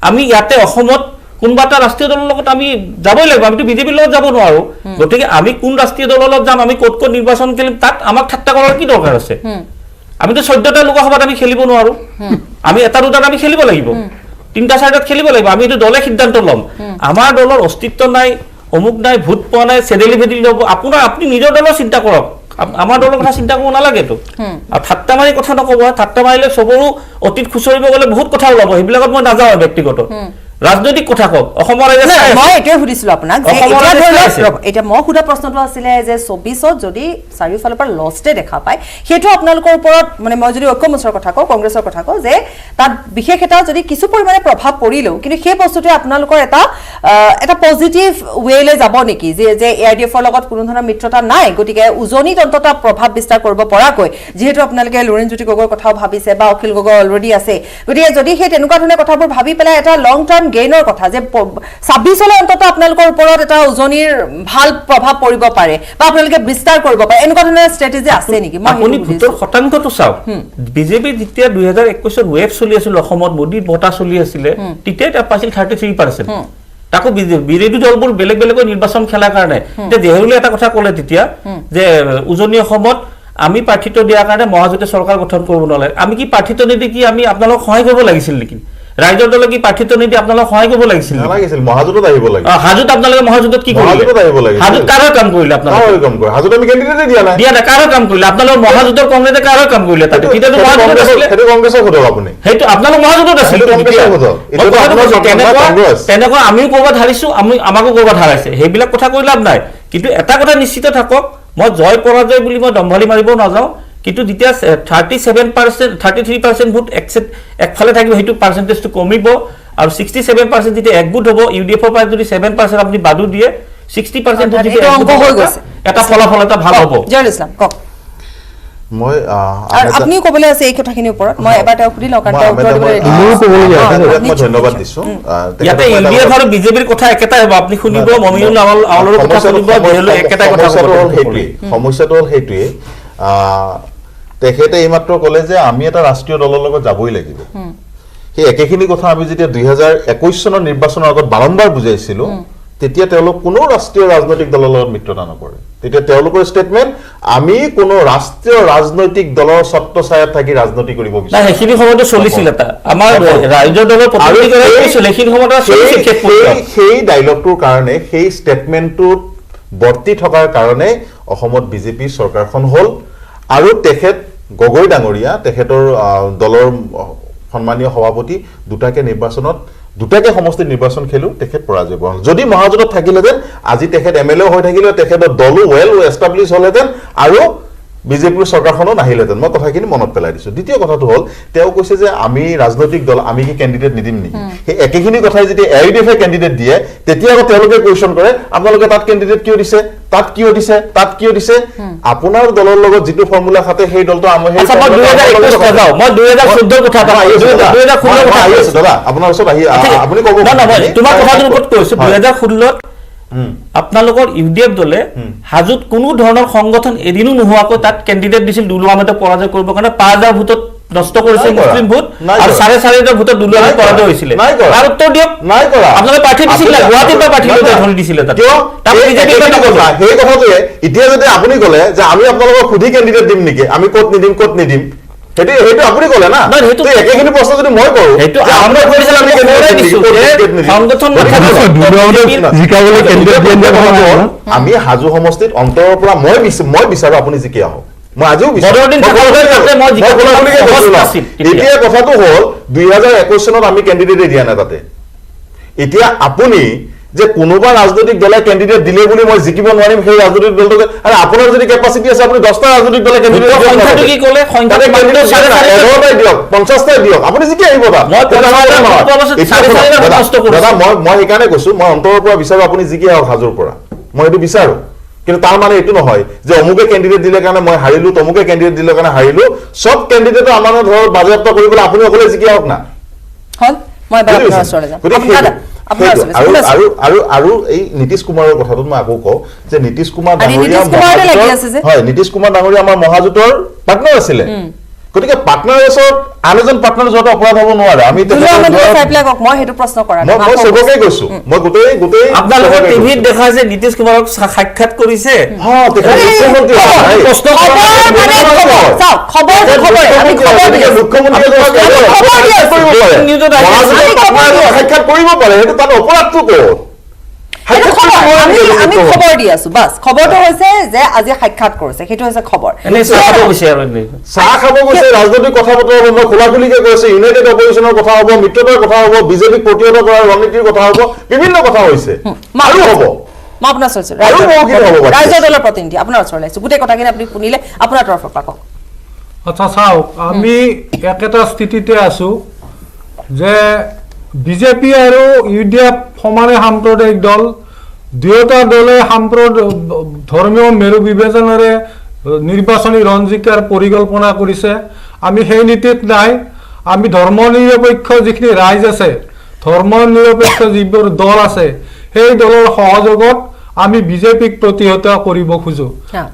আমি ইয়াতে অসমত কোনবা এটা ৰাষ্ট্ৰীয় দলৰ লগত আমি যাবই লাগিব আমিতো বিজেপিৰ লগত যাব নোৱাৰো গতিকে আমি কোন ৰাষ্ট্ৰীয় দলৰ লগত যাম আমি ক'ত নিৰ্বাচন খেলিম তাত আমাক ঠাট্টা কৰাৰ কি দৰকাৰ আছে আমিতো 14টা লোকসভাত আমি খেলিব নোৱাৰো আমি এটা দুটাত আমি খেলিব লাগিব 3টা 4টাত খেলিব লাগিব আমি এইটো দলে সিদ্ধান্ত ল'ম আমাৰ দলৰ অস্তিত্ব নাই অমুক নাই ভোট পোৱা নাই চেডেলি ভেডেলি ল'ব আপুনি নিজৰ দলৰ চিন্তা কৰক আমাৰ দলৰ কথা চিন্তা কৰিব নালাগেতো আৰু ঠাট্টা মাৰি কথা নক'ব ঠাট্টা মাৰিলে চবৰো অতীত খুচৰিব গ'লে বহুত কথা ওলাব সেইবিলাকত মই নাযাওঁ ব্যক্তিগত ৰাজনৈতিক কথা কওক অসমৰ মই এইটোৱে সুধিছিলো আপোনাক যে এতিয়া মই সোধা প্ৰশ্নটো আছিলে যে 24ত যদি চাৰিওফালৰ পৰা লষ্টে দেখা পায় সেইটো আপোনালোকৰ ওপৰত মানে মই যদি ঐক্য মঞ্চৰ কথা কওঁ কংগ্ৰেছৰ কথা কওঁ যে তাত বিশেষ এটা যদি কিছু পৰিমাণে প্ৰভাৱ পৰিলেও কিন্তু সেই বস্তুটোৱে আপোনালোকৰ এটা পজিটিভ ৱেলৈ যাব নেকি যে AIDF-ৰ লগত কোনো ধৰণৰ মিত্ৰতা নাই গতিকে উজনিত অন্তত প্ৰভাৱ বিস্তাৰ কৰিব পৰাকৈ যিহেতু আপোনালোকে লুৰিণজ্যোতি গগৈৰ কথাও ভাবিছে বা অখিল গগৈ অলৰেডি আছে গতিকে যদি সেই তেনেকুৱা ধৰণৰ কথাবোৰ ভাবি পেলাই এটা লং টাৰ্ম গেইনৰ কথা যে 26লৈ অন্তত আপোনালোকৰ ওপৰত এটা উজনিৰ ভাল প্ৰভাৱ পৰিব পাৰে বা আপোনালোকে বিস্তাৰ কৰিব পাৰে এনেকুৱা ধৰণৰ ষ্ট্ৰেটেজি আছে নেকি আপুনি ভোটৰ শতাংশটো চাওক বিজেপি যেতিয়া 2021ত ৱেভ চলি আছিল অসমত মোদীৰ বঁটা চলি আছিলে তেতিয়া এটা পাইছিল 33% তাকো বিৰোধী দলবোৰ বেলেগ বেলেগকৈ নিৰ্বাচন খেলাৰ কাৰণে এতিয়া দেহৰুলে এটা কথা ক'লে তেতিয়া যে উজনি অসমত আমি প্ৰাৰ্থিত্ব দিয়াৰ কাৰণে মহাজোঁটে চৰকাৰ গঠন কৰিব নালাগে আমি কি প্ৰাৰ্থিত্ব নিদি কি আমি আপোনালোকক সহায় কৰিব লাগিছিল নেকি ৰাইজৰ দলে কি প্ৰাৰ্থিত্ব নিদি আপোনালোকক সহায় কৰিব লাগিছিল নালাগিছিল মহাজোঁটত আহিব লাগে হাজোত আপোনালোকে মহাজোঁটত কি কৰিলে হাজোত কাৰৰ কাম কৰিলে আপোনালোকে হাজোঁট আমি কেণ্ডিডেটে দিয়া নাই দিয়া নাই কাৰৰ কাম কৰিলে আপোনালোকৰ মহাজোঁটৰ কংগ্ৰেছে কাৰৰ কাম কৰিলে তাতে তেতিয়াতো মহাজোঁটত আছিলে সেইটো কংগ্ৰেছক সোধক আপুনি সেইটো আপোনালোক মহাজোঁটত আছিল তেনেকুৱা আমিও ক'ৰবাত হাৰিছো আমাকো ক'ৰবাত হাৰাইছে সেইবিলাক কথা কৈ লাভ নাই কিন্তু এটা কথা নিশ্চিত থাকক মই জয় পৰাজয় বুলি মই দম্ভালি মাৰিব নাযাওঁ কিন্তু যেতিয়া 33% ভোট একফালে থাকিব সেইটো পাৰ্চেণ্টেজটো কমিব আৰু 67% যেতিয়া একগোট হ'ব UDF-ৰ পৰা যদি 7% আপুনি বাদু দিয়ে 60% এটা ফলাফল এটা ভাল হ'ব জয়ল ইছলাম কওক মই আপুনি ক'বলৈ আছে এই কথাখিনিৰ ওপৰত মই এবাৰ তেওঁ সুধি লওঁ কাৰণ ধন্যবাদ দিছো ইয়াতে UDF আৰু বিজেপিৰ কথা একেটাই হ'ব আপুনি শুনিব মমিনুল আউলৰ কথা শুনিব দেহলৈ একেটাই কথা সমস্যাটো হ'ল সেইটোৱে তেখেতে এইমাত্ৰ ক'লে যে আমি এটা ৰাষ্ট্ৰীয় দলৰ লগত যাবই লাগিব সেই একেখিনি কথা আমি যেতিয়া 2021 চনৰ নিৰ্বাচনৰ আগত বাৰম্বাৰ বুজাইছিলো তেতিয়া তেওঁলোক কোনো ৰাষ্ট্ৰীয় ৰাজনৈতিক দলৰ লগত মিত্ৰতা নকৰে তেতিয়া তেওঁলোকৰ ষ্টেটমেণ্ট আমি কোনো ৰাষ্ট্ৰীয় ৰাজনৈতিক দলৰ ছত্ৰছায়াত থাকি ৰাজনীতি কৰিব না বিচাৰো সেইখিনি সময়তো চলিছিল এটা আমাৰ ৰাজ্যৰ দলৰ প্ৰতিনিধিগৰাকী কৈছিল সেইখিনি সময়ত সেই ডাইলগটোৰ কাৰণে সেই ষ্টেটমেণ্টটোত বৰ্তি থকাৰ কাৰণে অসমত বিজেপি চৰকাৰখন হ'ল আৰু তেখেত গগৈ ডাঙৰীয়া তেখেতৰ দলৰ সন্মানীয় সভাপতি দুটাকে সমষ্টি নিৰ্বাচন খেলো তেখেত পৰাজয় বৰণ যদি মহাজোঁটত থাকিলেহেঁতেন আজি তেখেত এমএলএ হৈ থাকিলে তেখেতৰ দলো ৱেল এষ্টাব্লিছ হ'লহেঁতেন আৰু বিজেপিৰ চৰকাৰখনো নাহিলেহেঁতেন মই কথাখিনি মনত পেলাই দিছোঁ দ্বিতীয় কথাটো হ'ল তেওঁ কৈছে যে আমি ৰাজনৈতিক দল আমি কি কেণ্ডিডেট নিদিম নেকি সেই একেখিনি কথাই যেতিয়া AIUDFে কেণ্ডিডেট দিয়ে তেতিয়া আকৌ তেওঁলোকে কুৱেশ্যন কৰে আপোনালোকে তাত কেণ্ডিডেট কিয় দিছে তাত কিয় দিছে আপোনাৰ দলৰ লগত যিটো ফৰ্মুলা খাতে সেই দলটো আমাৰ সেই মই 2014 কথা দাদা আপোনাৰ ওচৰত আহি আপুনি ক'ব তোমাৰ কথাটোৰ ওপৰত কৈছো 2016 আপোনালোকৰ ইউডিএফ দলে হাজোত কোনো ধৰণৰ সংগঠন এদিনো নোহোৱাকৈ তাত কেণ্ডিডেট দিছিল দুলু আহমেদক পৰাজয় কৰিবৰ কাৰণে 5000 ভোটত নষ্ট কৰিছে মুছলিম ভোট আৰু 4.5 ভোটত দুলু আহমেদ পৰাজয় হৈছিলে তাৰ উত্তৰ দিয়ক নাই কৰা আপোনালোকে প্ৰাৰ্থী দিছিল গুৱাহাটীৰ পৰা প্ৰাৰ্থী ধৰি দিছিলে তাত সেই কথাটোৱে এতিয়া যদি আপুনি ক'লে যে আমি আপোনালোকক সুধি কেণ্ডিডেট দিম নেকি আমি ক'ত নিদিম সেইটো আপুনি ক'লে না একেখিনি প্ৰশ্ন যদি মই কৰোঁ আমি হাজো সমষ্টিত অন্তৰৰ পৰা মই বিচাৰো আপুনি জিকি আহক মই আজিও এতিয়া কথাটো হ'ল 2021 চনত আমি কেণ্ডিডেটে দিয়া নাই তাতে এতিয়া আপুনি যে কোনোবা ৰাজনৈতিক দলে কেণ্ডিডেট দিলে বুলি মই জিকিব নোৱাৰিম সেই ৰাজনৈতিক দলটোকে আৰু আপোনাৰ যদি কেপাচিটি আছে আপুনি 10টা ৰাজনৈতিক দলে কেণ্ডিডেট দিয়ক 50টাই দিয়ক আপুনি জিকি আহিব দাদা মই সেইকাৰণে কৈছো মই অন্তৰৰ পৰা বিচাৰো আপুনি জিকি আহক হাজোৰ পৰা মই এইটো বিচাৰো কিন্তু তাৰ মানে এইটো নহয় যে অমুকে কেণ্ডিডেট দিলে কাৰণে মই হাৰিলো তমুকে কেণ্ডিডেট দিলে কাৰণে হাৰিলো সব কেণ্ডিডেটৰ আমাৰ ধৰ বাজেয়াপ্ত কৰিবলৈ আপুনি অকলে জিকি আহক না হল মই এবাৰ আপোনাৰ ওচৰলৈ যাম আৰু এই নীতিশ কুমাৰৰ কথাটো মই আকৌ কওঁ যে নীতিশ কুমাৰ ডাঙৰীয়া আমাৰ মহাজোঁটৰ পাৰ্টনাৰ আছিলে গতিকে পাৰ্টনাৰৰ ওচৰত আন এজন পাৰ্টনাৰ যোৱাটো অপৰাধ হ'ব নোৱাৰে আমি মই সেইটো প্ৰশ্ন কৰা মই চবকে কৈছো মই গোটেই আপোনালোকে টিভিত দেখাই যে নীতিশ কুমাৰক সাক্ষাৎ কৰিছে সাক্ষাৎ কৰিব পাৰে সেইটো তাত অপৰাধটো ক'ত আমি খবৰ দি আছো বাস খবৰটো হৈছে যে আজি সাক্ষাৎ কৰিছে সেইটো হৈছে খবৰ চাহ খাব গৈছে ৰাজনৈতিক কথা বতৰা হ'ব মই খোলাখুলিকে কৈছো ইউনাইটেড অপজিশ্যনৰ কথা হ'ব মিত্ৰতাৰ কথা হ'ব বিজেপিক প্ৰতিহত কৰাৰ ৰণনীতিৰ কথা হ'ব বিভিন্ন কথা হৈছে আৰু হ'ব মই আপোনাৰ ওচৰত ৰাইজৰ দলৰ প্ৰতিনিধি আপোনাৰ ওচৰলৈ আহিছো গোটেই কথাখিনি আপুনি শুনিলে আপোনাৰ তৰফৰ পৰা কওক আচ্ছা চাওক আমি একেটা স্থিতিতে আছো যে বিজেপি আৰু ইউডিএফ সমানে সাম্প্ৰদায়িক দল দুয়োটা দলে ধৰ্মীয় মেৰু বিবেচনাৰে নিৰ্বাচনী ৰণ জিকাৰ পৰিকল্পনা কৰিছে আমি সেই নীতিত নাই আমি ধৰ্ম নিৰপেক্ষ যিখিনি ৰাইজ আছে ধৰ্ম নিৰপেক্ষ যিবোৰ দল আছে সেই দলৰ সহযোগত আমি বিজেপিক প্ৰতিহত কৰিব খোজো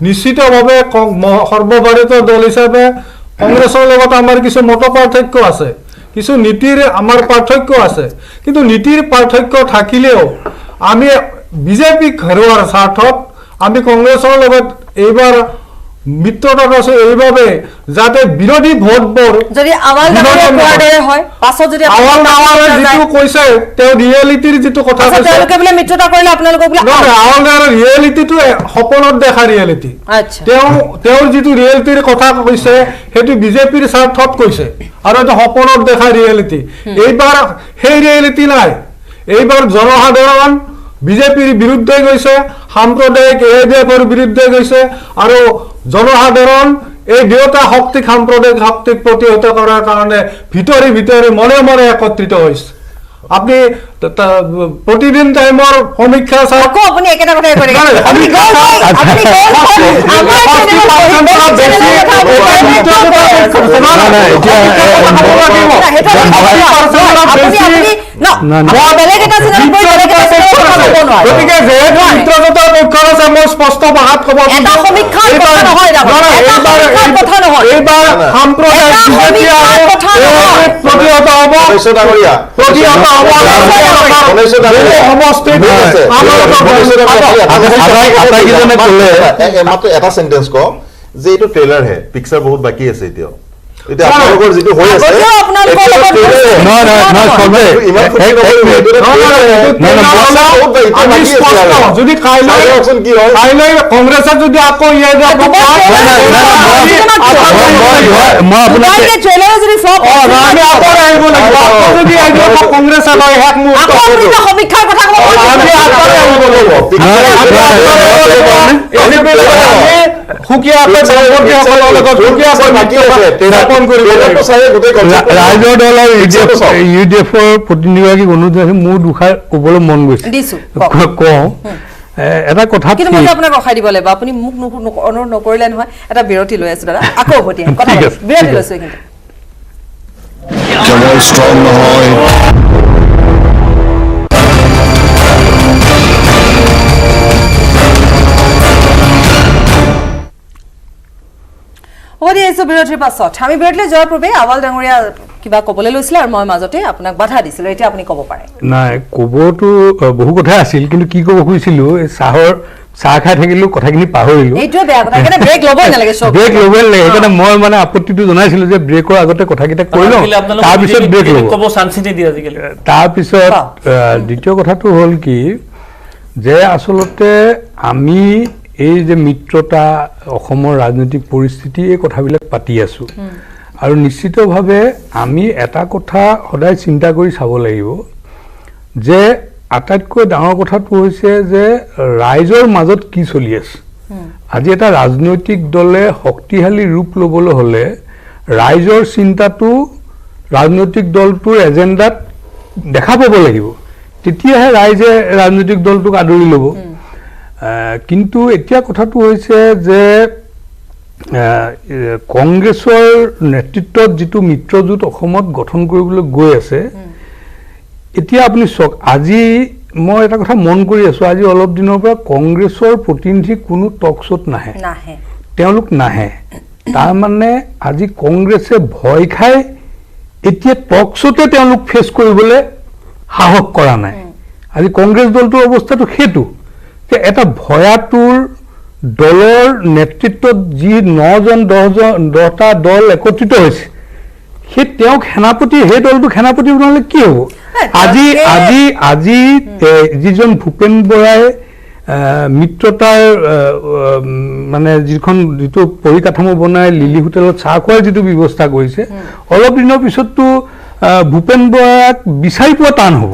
নিশ্চিতভাৱে সৰ্বভাৰতীয় দল হিচাপে কংগ্ৰেছৰ লগত আমাৰ কিছু মত পাৰ্থক্য আছে কিছু নীতিৰ আমাৰ পাৰ্থক্য আছে কিন্তু নীতিৰ পাৰ্থক্য থাকিলেও আমি বিজেপিক হেৰুৱাৰ স্বাৰ্থত আমি কংগ্ৰেছৰ লগত এইবাৰ মিত্ৰতাত আছো এইভাবে যাতে বিৰোধী ভোটবোৰ যদি আৱাল ডাঙৰীয়া হয় পাছত যদি আৱাল যিটো কৈছে তেওঁ ৰিয়েলিটিৰ যিটো কথা কৈছে তেওঁলোকে বোলে মিত্ৰতা কৰিলে আপোনালোকক বোলে আৱাল ডাঙৰীয়া ৰিয়েলিটিটো সপোনত দেখা ৰিয়েলিটি তেওঁৰ যিটো ৰিয়েলিটিৰ কথা কৈছে সেইটো বিজেপিৰ স্বাৰ্থত কৈছে আৰু এটা সপোনত দেখা ৰিয়েলিটি এইবাৰ সেই ৰিয়েলিটি নাই এইবাৰ জনসাধাৰণ বিজেপিৰ বিৰুদ্ধে গৈছে সাম্প্ৰদায়িক AIUDFৰ বিৰুদ্ধে গৈছে আৰু জনসাধাৰণ এই দুয়োটা শক্তিক সাম্প্ৰদায়িক শক্তিক প্ৰতিহত কৰাৰ কাৰণে ভিতৰি মনে মনে একত্ৰিত হৈছে আপনি প্ৰতিদিন টাইমৰ সমীক্ষা আকৌ আপুনি একেটা কথাই কৈ না, না। মই বেলেগ এটা চিনেমা কৰি বেলেগ এটা চিনেমা কথা ক'ব নোৱাৰো। গতিকে যিহেতু মিত্ৰজোঁটৰ পক্ষত আছে মই স্পষ্ট ভাষাত ক'ব এটা সমীক্ষাৰ কথা নহয় তাৰমানে। এটা সমীক্ষাৰ কথা নহয়। এইবাৰ সাম্প্ৰদায়িক এটা বিজেপি সমীক্ষাৰ কথা নহয়। প্ৰতিহত হ'ব গণেশ ডাঙৰীয়া প্ৰতিহত হ'ব গণেশ ডাঙৰীয়া সমষ্টিত আটাইকেইজনে ক'লে মাত্ৰ এটা চেণ্টেন্স কওঁ যে এইটো ট্ৰেইলাৰহে, পিকচাৰ বহুত বাকী আছে এতিয়াও। এতিয়া আপোনালোকৰ যিটো হৈ আছে আগতেও আপোনালোকৰ এতিয়াও লগত trailer হে। নহয়, নহয়, নহয়, চবে। ইমান ফুটি নকৰিব, এইটো এটা trailer হে। বহুত বাকী আছে আমি স্পষ্ট আৰু। যদি চাই লওকচোন কি হয়। কাইলৈ কংগ্ৰেছে যদি আকৌ মই আপোনাক আপোনালোকে ট্ৰেইলাৰে যদি flop হয়, আমি আকৌ আহিব লাগিব আকৌ যদি আহিব কংগ্ৰেছে লয় শেষ মুহূৰ্ত আকৌ আপুনি এতিয়া সমীক্ষাৰ কথা ক'ব আমি আকৌ আহিব লাগিব সুকীয়াকৈ সভাপতিসকলৰ লগত সুকীয়াকৈ বাকী আছে স্থাপন কৰিব লাগিব। ৰাইজৰ দল আৰু UDF-ৰ প্ৰতিনিধিগৰাকীক অনুৰোধ জনাইছো, মোৰ দুষাৰ ক'বলৈ মন গৈছে। দিছো, কওঁ এটা কথা কিন্তু মই আপোনাক ৰখাই দিব লাগিব। আপুনি মোক অনুৰোধ নকৰিলে নহয়। এটা বিৰতি লৈ আছো দাদা, আকৌ উভতি আহিম। কথা ঠিক পাতিম। আছে, বিৰতি ঠিক লৈছো কিন্তু কেৱল ষ্ট্ৰং নহয় উভতি আহিছো বিৰতিৰ পাছত। আমি বিৰতিলৈ যোৱাৰ পূৰ্বে আৱাল ডাঙৰীয়া কিবা ক'বলৈ লৈছিলে আৰু মই মাজতে আপোনাক বাধা দিছিলো। এতিয়া আপুনি ক'ব পাৰে। নাই, ক'বতো বহু কথা আছিল, কিন্তু কি ক'ব খুজিছিলো, এই চাহ খাই থাকিলো, কথাখিনি পাহৰিলো। এইটোৱে বেয়া কথা। সেইকাৰণে ব্ৰেক ল'বই নালাগে। ব্ৰেক ল'বই নালাগে। সেইকাৰণে মই মানে আপত্তিটো জনাইছিলো যে ব্ৰেকৰ আগতে কথাকেইটা কৈ লওঁ, তাৰপিছত ব্ৰেক ল'ব। ক'ব চান্সে নিদিয়ে আজিকালি। তাৰপিছত দ্বিতীয় কথাটো হ'ল কি, যে আচলতে আমি এই যে মিত্ৰতা, অসমৰ ৰাজনৈতিক পৰিস্থিতি, এই কথাবিলাক পাতি আছো। আৰু নিশ্চিতভাৱে আমি এটা কথা সদায় চিন্তা কৰি চাব লাগিব যে আটাইতকৈ ডাঙৰ কথাটো হৈছে যে ৰাইজৰ মাজত কি চলি আছে। আজি এটা ৰাজনৈতিক দলে শক্তিশালী ৰূপ ল'বলৈ হ'লে ৰাইজৰ চিন্তাটো ৰাজনৈতিক দলটোৰ এজেণ্ডাত দেখা পাব লাগিব, তেতিয়াহে ৰাইজে ৰাজনৈতিক দলটোক আদৰি ল'ব। কিন্তু এতিয়া কথাটো হৈছে যে কংগ্ৰেছৰ নেতৃত্বত যিটো মিত্ৰজোঁট অসমত গঠন কৰিবলৈ গৈ আছে, এতিয়া আপুনি চাওক, আজি মই এটা কথা মন কৰি আছো, আজি অলপ দিনৰ পৰা কংগ্ৰেছৰ প্ৰতিনিধি কোনো টক শ্ব'ত নাহে, তেওঁলোক নাহে। তাৰমানে আজি কংগ্ৰেছে ভয় খাই এতিয়া টক শ্ব'তে তেওঁলোক ফেচ কৰিবলৈ সাহস কৰা নাই। আজি কংগ্ৰেছ দলটোৰ অৱস্থাটো সেইটো যে এটা ভয়াতুৰ দলৰ নেতৃত্বত যি 10টা দল একত্ৰিত হৈছে, সেই তেওঁক সেনাপতি, সেই দলটো সেনাপতি বনালে কি হ'ব? আজি যিজন ভূপেন বৰাই মিত্ৰতাৰ মানে যিটো পৰিকাঠামো বনাই লিলি হোটেলত চাহ খোৱাৰ যিটো ব্যৱস্থা কৰিছে, অলপ দিনৰ পিছততো ভূপেন বৰাক বিচাৰি পোৱা টান হ'ব।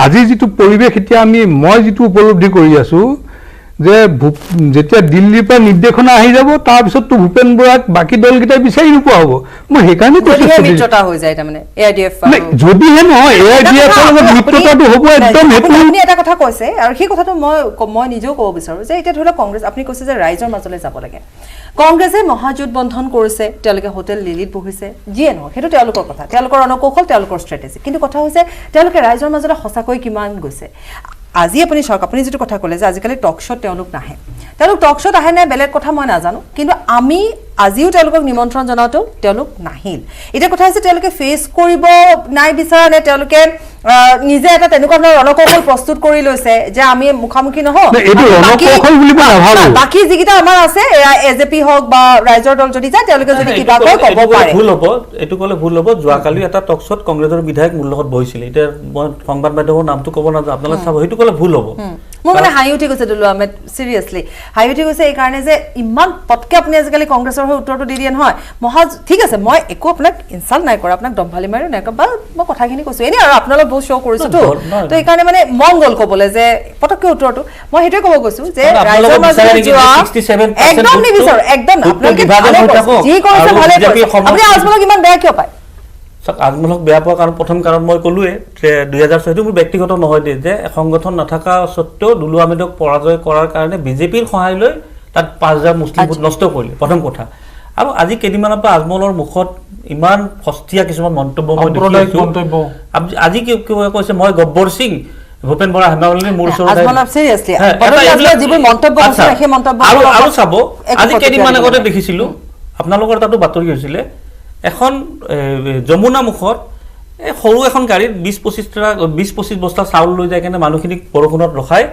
আজি যিটো পৰিৱেশ, এতিয়া মই যিটো উপলব্ধি কৰি আছো যে যেতিয়া দিল্লীৰ পৰা নিৰ্দেশনা আহি যাব, তাৰপিছততো ভূপেন বৰাক বাকী দলকেইটাই বিচাৰি নোপোৱা হ'ব। মই সেইকাৰণে মিত্ৰতা হৈ যায় তাৰমানে AIDF। যদিহে নহয় AIDF-ৰ লগত মিত্ৰতাটো হ'ব একদম। আপুনি এটা কথা কৈছে, আৰু সেই কথাটো মই নিজেও ক'ব বিচাৰো যে এতিয়া ধৰি লওক কংগ্ৰেছ, আপুনি কৈছে যে ৰাইজৰ মাজলৈ যাব লাগে। কংগ্ৰেছে মহাজোঁট বন্ধন কৰিছে, তেওঁলোকে হোটেল লিলিত বহিছে, যিয়ে নহওক সেইটো তেওঁলোকৰ কথা, তেওঁলোকৰ ৰণকৌশল, তেওঁলোকৰ ষ্ট্ৰেটেজি। কিন্তু কথা হৈছে তেওঁলোকে ৰাইজৰ মাজলৈ সঁচাকৈ কিমান গৈছে। আজি আপুনি চাওক, আপুনি যিটো কথা ক'লে যে আজিকালি টক শ্ব'ত তেওঁলোক নাহে, তেওঁলোক টক শ্ব'ত আহে নাই বেলেগ কথা মই নাজানো, কিন্তু আমি আজিও তেওঁলোকক নিমন্ত্ৰণ জনাওঁতেও তেওঁলোক নাহিল। এতিয়া কথা হৈছে তেওঁলোকে ফেচ কৰিব নাই বিচৰা নে তেওঁলোকে নিজে এটা তেনেকুৱা ধৰণৰ ৰণকৌশল প্ৰস্তুত কৰি লৈছে যে আমি মুখামুখি নহওঁ, বাকী যিকেইটা আমাৰ আছে AJP হওক বা ৰাইজৰ দল যদি যায় তেওঁলোকে যদি কিবা কয় ক'ব পাৰে। ভুল হ'ব, এইটো ক'লে ভুল হ'ব। যোৱাকালি এটা টক শ্ব'ত কংগ্ৰেছৰ বিধায়ক মোৰ লগত বহিছিলে, এতিয়া মই সংবাদ মাধ্যমৰ নামটো ক'ব নাযাওঁ, আপোনালোকে চাব, সেইটো ক'লে ভুল হ'ব। মোৰ মানে হাঁহি উঠি গৈছে দুলু আহমেদ, চিৰিয়াছলি হাঁহি উঠি গৈছে এইকাৰণে যে ইমান পটকে আপুনি আজিকালি কংগ্ৰেছৰ হৈ উত্তৰটো দি দিয়ে নহয়। ঠিক আছে, মই একো আপোনাক ইনচাল্ট নাই কৰা, আপোনাক দম্ভালি মাৰিও নাই কৰা, বা মই কথাখিনি কৈছো এনেই আৰু আপোনালোক বহুত শ্ব' কৰিছোতো, তো এইকাৰণে মানে মন গ'ল ক'বলৈ যে পটককে উত্তৰটো মই সেইটোৱে ক'ব গৈছো যে ৰাইজৰ মাজলৈ যোৱা একদম নিবিচাৰো, একদম আপোনালোকে যি কৰিছে ভালে কৰিছে। আপুনি আজমলক ইমান বেয়া কিয় পায়? আজমলক বেয়া পোৱা কাৰণ প্ৰথম কাৰণ মই ক'লোৱে 2006 মোৰ ব্যক্তিগত নহয় দেই, যে সংগঠন নাথাকা স্বত্তেও দুলু আহমেদক পৰাজয় কৰাৰ কাৰণে বিজেপিৰ সহায় লৈ তাত 5,000 মুছলিম ভোট নষ্ট কৰিলে, প্ৰথম কথা। আৰু আজি কেইদিনমানৰ পৰা আজমলৰ মুখত ইমান সস্তীয়া কিছুমান মন্তব্য মই সাম্প্ৰদায়িক দেখিছোঁ মন্তব্য। আজি কি কৈছে মই গব্বৰ সিং ভূপেন বৰা হেমামালিনী মোৰ ওচৰত আজমল seriously বদৰুদ্দিন আজমলৰ যিবোৰ মন্তব্য হৈছে সেই মন্তব্য আৰু চাব আজি কেইদিনমান আগতে দেখিছিলোঁ আপোনালোকৰ তাতো বাতৰি হৈছিলে এখন যমুনা মুখত এই সৰু এখন গাড়ীত 20-25 বস্তা চাউল লৈ যায় কেনে মানুহখিনিক বৰষুণত ৰখাই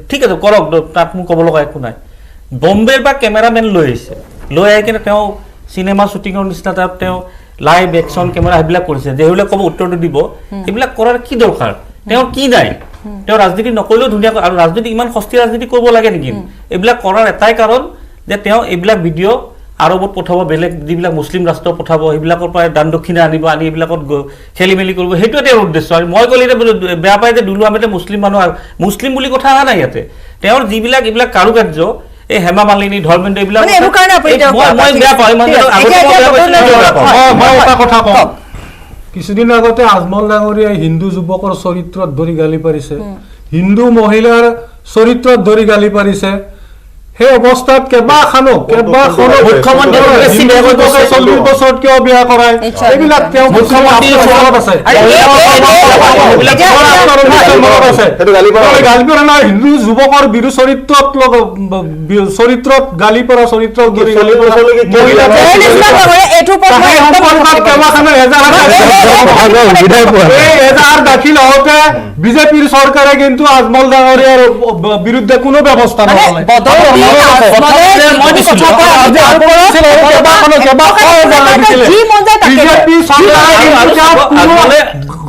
ঠিক আছে কৰক তাত মোক ক'ব লগা একো নাই বম্বেৰ বা কেমেৰামেন লৈ আহিছে লৈ আহি কেনে তেওঁ চিনেমা শ্বুটিঙৰ নিচিনা তাত তেওঁ লাইভ একশ্যন কেমেৰা সেইবিলাক কৰিছে যে সেইবিলাক ক'ব উত্তৰটো দিব এইবিলাক কৰাৰ কি দৰকাৰ তেওঁৰ কি নাই তেওঁ ৰাজনীতি নকৰিলেও ধুনীয়াকৈ আৰু ৰাজনীতি ইমান সস্তি ৰাজনীতি কৰিব লাগে নেকি এইবিলাক কৰাৰ এটাই কাৰণ যে তেওঁ এইবিলাক ভিডিঅ' আৰবত পঠাব বেলেগ যিবিলাক মুছলিম ৰাষ্ট্ৰ পঠাব সেইবিলাকৰ পৰা দান দক্ষিণা আনিব আনি এইবিলাকত খেলি মেলি কৰিব সেইটোৱে তেওঁৰ উদ্দেশ্য আৰু মই ক'লে বেয়া পাই যে দুলু আহমেদে মুছলিম মানুহ মুছলিম বুলি কথা অহা নাই ইয়াতে তেওঁৰ যিবিলাক এইবিলাক কাৰুকাৰ্য এই হেমা মালিনী ধৰ্মেন্দ্ৰ এইবিলাক মই বেয়া পাওঁ মই এটা কথা কওঁ কিছুদিন আগতে আজমল ডাঙৰীয়াই হিন্দু যুৱকৰ চৰিত্ৰত ধৰি গালি পাৰিছে হিন্দু মহিলাৰ চৰিত্ৰত ধৰি গালি পাৰিছে সেই অৱস্থাত কেইবাখনো মুখ্যমন্ত্ৰী 40 বছৰত কিয় বিয়া কৰায় এইবিলাক তেওঁ মুখ্যমন্ত্ৰীৰ ওচৰত আছে গালি পৰা নাই হিন্দু যুৱকৰ বিৰু চৰিত্ৰত গালি পৰা চৰিত্ৰত ধৰি গালি পৰা এজাহাৰ দাখিল হওঁতে বিজেপিৰ চৰকাৰে কিন্তু আজমল ডাঙৰীয়াৰ বিৰুদ্ধে কোনো ব্যৱস্থা নললে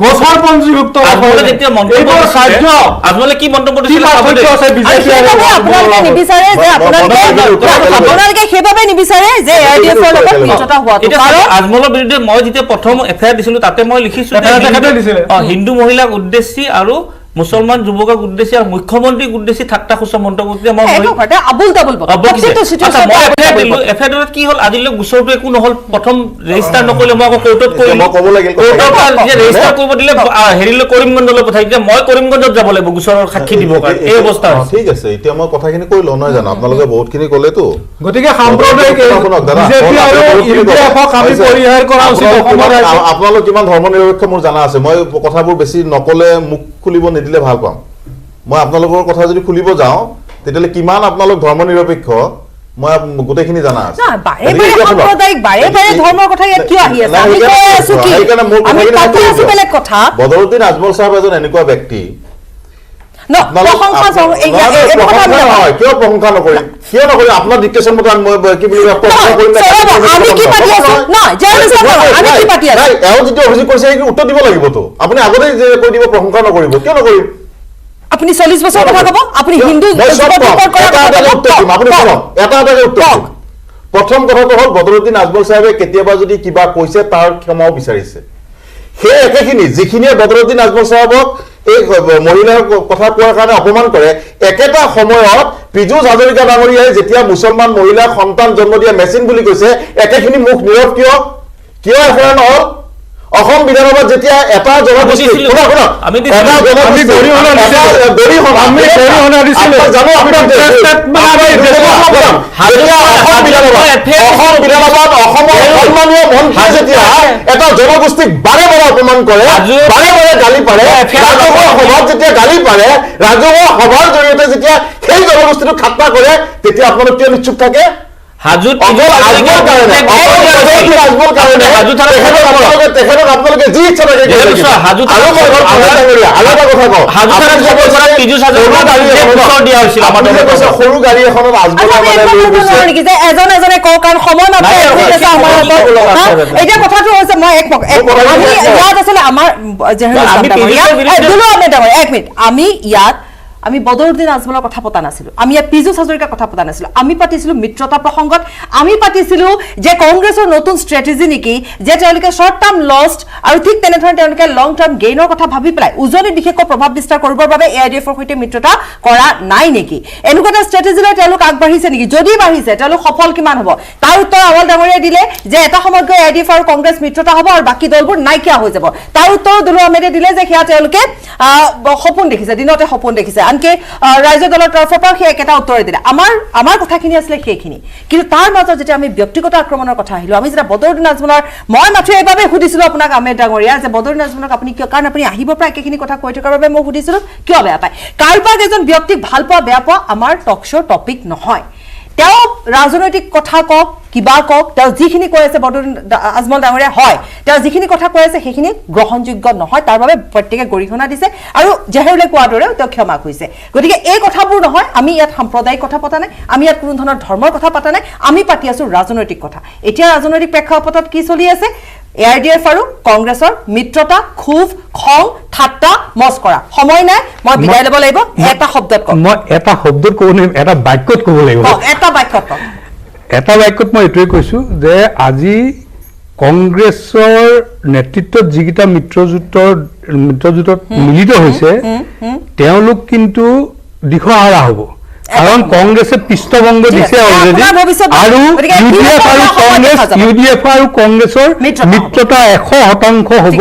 গছৰ পঞ্জীভুক্ত আজমলে কি মন্তব্য নিবিচাৰে যে আপোনালোকে সেইবাবে নিবিচাৰে যে ARDFৰ লগত মিত্ৰতা হোৱাটো আজমলৰ বিৰুদ্ধে মই যেতিয়া প্ৰথম এফআইআৰ দিছিলোঁ তাতে মই লিখিছোঁ হিন্দু মহিলাক উদ্দেশ্যি আৰু মুছলমান যুৱকক উদ্দেশ্যি আৰু মুখ্যমন্ত্ৰীক উদ্দেশ্যি ঠাট্টা খুচা মন্তব্য এফআইআৰত কি হ'ল আজিলৈ গোচৰটো একো নহ'ল প্ৰথম ৰেজিষ্টাৰ নকৰিলে মই আকৌ কোৰ্টত ৰেজিষ্টাৰ কৰিব দিলে হেৰিলৈ কৰিমগঞ্জলৈ পঠাই দিলে মই কৰিমগঞ্জত যাব লাগিব গোচৰৰ সাক্ষী দিবৰ কাৰণে এই অৱস্থা ঠিক আছে এতিয়া মই কথাখিনি কৈ লওঁ নহয় জানো আপোনালোকে বহুতখিনি ক'লেতো গতিকে সাম্প্ৰদায়িক আপোনালোক কিমান ধৰ্ম নিৰপেক্ষ মোৰ জানা আছে মই কথাবোৰ বেছি নকলে মুখ খুলিব নিদিলে ভাল পাম মই আপোনালোকৰ কথা যদি খুলিব যাওঁ তেতিয়াহ'লে কিমান আপোনালোক ধৰ্ম নিৰপেক্ষ মই গোটেইখিনি জানা আছে বদৰুদ্দিন আজমল চাহাব এজন এনেকুৱা ব্যক্তি কিয় প্ৰশংসা নকৰিম কিয় নকৰিম আপোনাৰ ডিক্টেশ্যন মতে কি বুলি এওঁ যিটো অভিযোগ কৰিছে সেইটো উত্তৰ দিব লাগিবতো আপুনি আগতে যে কৈ দিব প্ৰশংসা নকৰিব কিয় নকৰিম আপুনি 40 বছৰ কথা ক'ব আপুনি হিন্দু প্ৰথম কথাটো হ'ল বদৰুদ্দিন আজমল চাহেবে কেতিয়াবা যদি কিবা কৈছে তাৰ ক্ষমাও বিচাৰিছে সেই একেখিনি যিখিনিয়ে বদৰুদ্দিন আজমল চাহাবক এই মহিলাৰ কথা কোৱাৰ কাৰণে অপমান কৰে একেটা সময়ত পীযুষ হাজৰিকা ডাঙৰীয়াই যেতিয়া মুছলমান মহিলাক সন্তান জন্ম দিয়া মেচিন বুলি কৈছে একেখিনি মুখ নীৰৱ কিয় এফালে নহ'ল অসম বিধানসভাত যেতিয়া এটা জনগোষ্ঠী এটা জনগোষ্ঠীক বাৰে বাৰে অপমান কৰে বাৰে বাৰে গালি পাৰে ৰাজহুৱা সভাত যেতিয়া গালি পাৰে ৰাজহুৱা সভাৰ জৰিয়তে যেতিয়া সেই জনগোষ্ঠীটোক ঠাট্টা কৰে তেতিয়া আপোনালোক কিয় নিশ্চুপ থাকে আপোনালোকে যি ইচ্ছা থাকে সৰু গাড়ী এখনত এজন এজনে কওঁ কাৰণ সময় এতিয়া কথাটো হৈছে মই ইয়াত আচলতে আমাৰ এক মিনিট আমি বদৰুদ্দিন আজমলৰ কথা পতা নাছিলো আমি ইয়াত পীযুষ হাজৰিকাৰ কথা পতা নাছিলো আমি পাতিছিলো মিত্ৰতা প্ৰসংগত আমি পাতিছিলো যে কংগ্ৰেছৰ নতুন ষ্ট্ৰেটেজি নেকি যে তেওঁলোকে শৰ্ট টাৰ্ম লষ্ট আৰু ঠিক তেনেধৰণে তেওঁলোকে লং টাৰ্ম গেইনৰ কথা ভাবি পেলাই উজনিত বিশেষকৈ প্ৰভাৱ বিস্তাৰ কৰিবৰ বাবে ARDFৰ সৈতে মিত্ৰতা কৰা নাই নেকি এনেকুৱা এটা ষ্ট্ৰেটেজি লৈ তেওঁলোক আগবাঢ়িছে নেকি যদি বাঢ়িছে তেওঁলোক সফল কিমান হ'ব তাৰ উত্তৰ আজমল ডাঙৰীয়াই দিলে যে এটা সময়ত গৈ ARDF আৰু কংগ্ৰেছ মিত্ৰতা হ'ব আৰু বাকী দলবোৰ নাইকিয়া হৈ যাব তাৰ উত্তৰ দুলু আহমেদে দিলে যে সেয়া তেওঁলোকে সপোন দেখিছে দিনতে সপোন দেখিছে আনকি ৰাইজৰ দলৰ তৰফৰ পৰা সেই একেটা উত্তৰে দিলে আমাৰ কথাখিনি আছিলে সেইখিনি কিন্তু তাৰ মাজত যেতিয়া আমি ব্যক্তিগত আক্ৰমণৰ কথা আহিলো আমি যেতিয়া বদৰুদ্দিন আজমলৰ মই মাথো এইবাবে সুধিছিলো আপোনাক আহমেদ ডাঙৰীয়া যে বদৰুদ্দিন আজমলক আপুনি কিয় কাৰণ আপুনি আহিব পৰা একেখিনি কথা কৈ থকাৰ বাবে মই সুধিছিলো কিয় বেয়া পায় কাৰোবাক এজন ব্যক্তিক ভাল পোৱা বেয়া পোৱা আমাৰ টক শ্ব' টপিক নহয় তেওঁ ৰাজনৈতিক কথা কওক কিবা কওক তেওঁ যিখিনি কৈ আছে বদৰুদ্দিন আজমল ডাঙৰীয়া হয় তেওঁ যিখিনি কথা কৈ আছে সেইখিনি গ্ৰহণযোগ্য নহয় তাৰ বাবে প্ৰত্যেকে গৰিহণা দিছে আৰু জেহেৰুলে কোৱাৰ দৰে তেওঁ ক্ষমা কৰিছে গতিকে এই কথাবোৰ নহয় আমি ইয়াত সাম্প্ৰদায়িক কথা পতা নাই আমি ইয়াত কোনো ধৰণৰ ধৰ্মৰ কথা পতা নাই আমি পাতি আছো ৰাজনৈতিক কথা এতিয়া ৰাজনৈতিক প্ৰেক্ষাপটত কি চলি আছে ARDF আৰু কংগ্ৰেছৰ মিত্ৰতা খুব খং ঠাট্টা মস্কৰা সময় নাই মই বিদায় ল'ব লাগিব এটা শব্দত কম মই এটা শব্দত ক'ব নোৱাৰিম এটা বাক্যত ক'ব লাগিব এটা বাক্যত কম এটা বাক্যত মই এইটোৱে কৈছো যে আজি কংগ্ৰেছৰ নেতৃত্বত যিকেইটা মিত্ৰজোঁটত মিলিত হৈছে তেওঁলোক কিন্তু দিশহাৰা হ'ব কাৰণ কংগ্ৰেছে পৃষ্ঠভংগ দিছে অলৰেডি আৰু UDF আৰু কংগ্ৰেছৰ মিত্ৰতা 100% হ'ব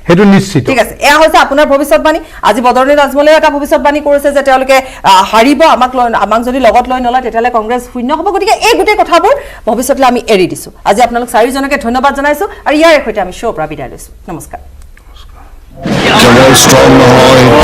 সেইটো নিশ্চিত ঠিক আছে এয়া হৈছে আপোনাৰ ভৱিষ্যতবাণী আজি বদৰুদ্দিন আজমলে এটা ভৱিষ্যতবাণী কৰিছে যে তেওঁলোকে হাৰিব আমাক যদি লগত লৈ নলয় তেতিয়াহ'লে কংগ্ৰেছ শূন্য হ'ব গতিকে এই গোটেই কথাবোৰ ভৱিষ্যতলৈ আমি এৰি দিছো আজি আপোনালোক চাৰিজনকে ধন্যবাদ জনাইছো আৰু ইয়াৰ সৈতে আমি শ্ব' পৰা বিদায় লৈছো নমস্কাৰ কেৱল ষ্ট্ৰং নহয়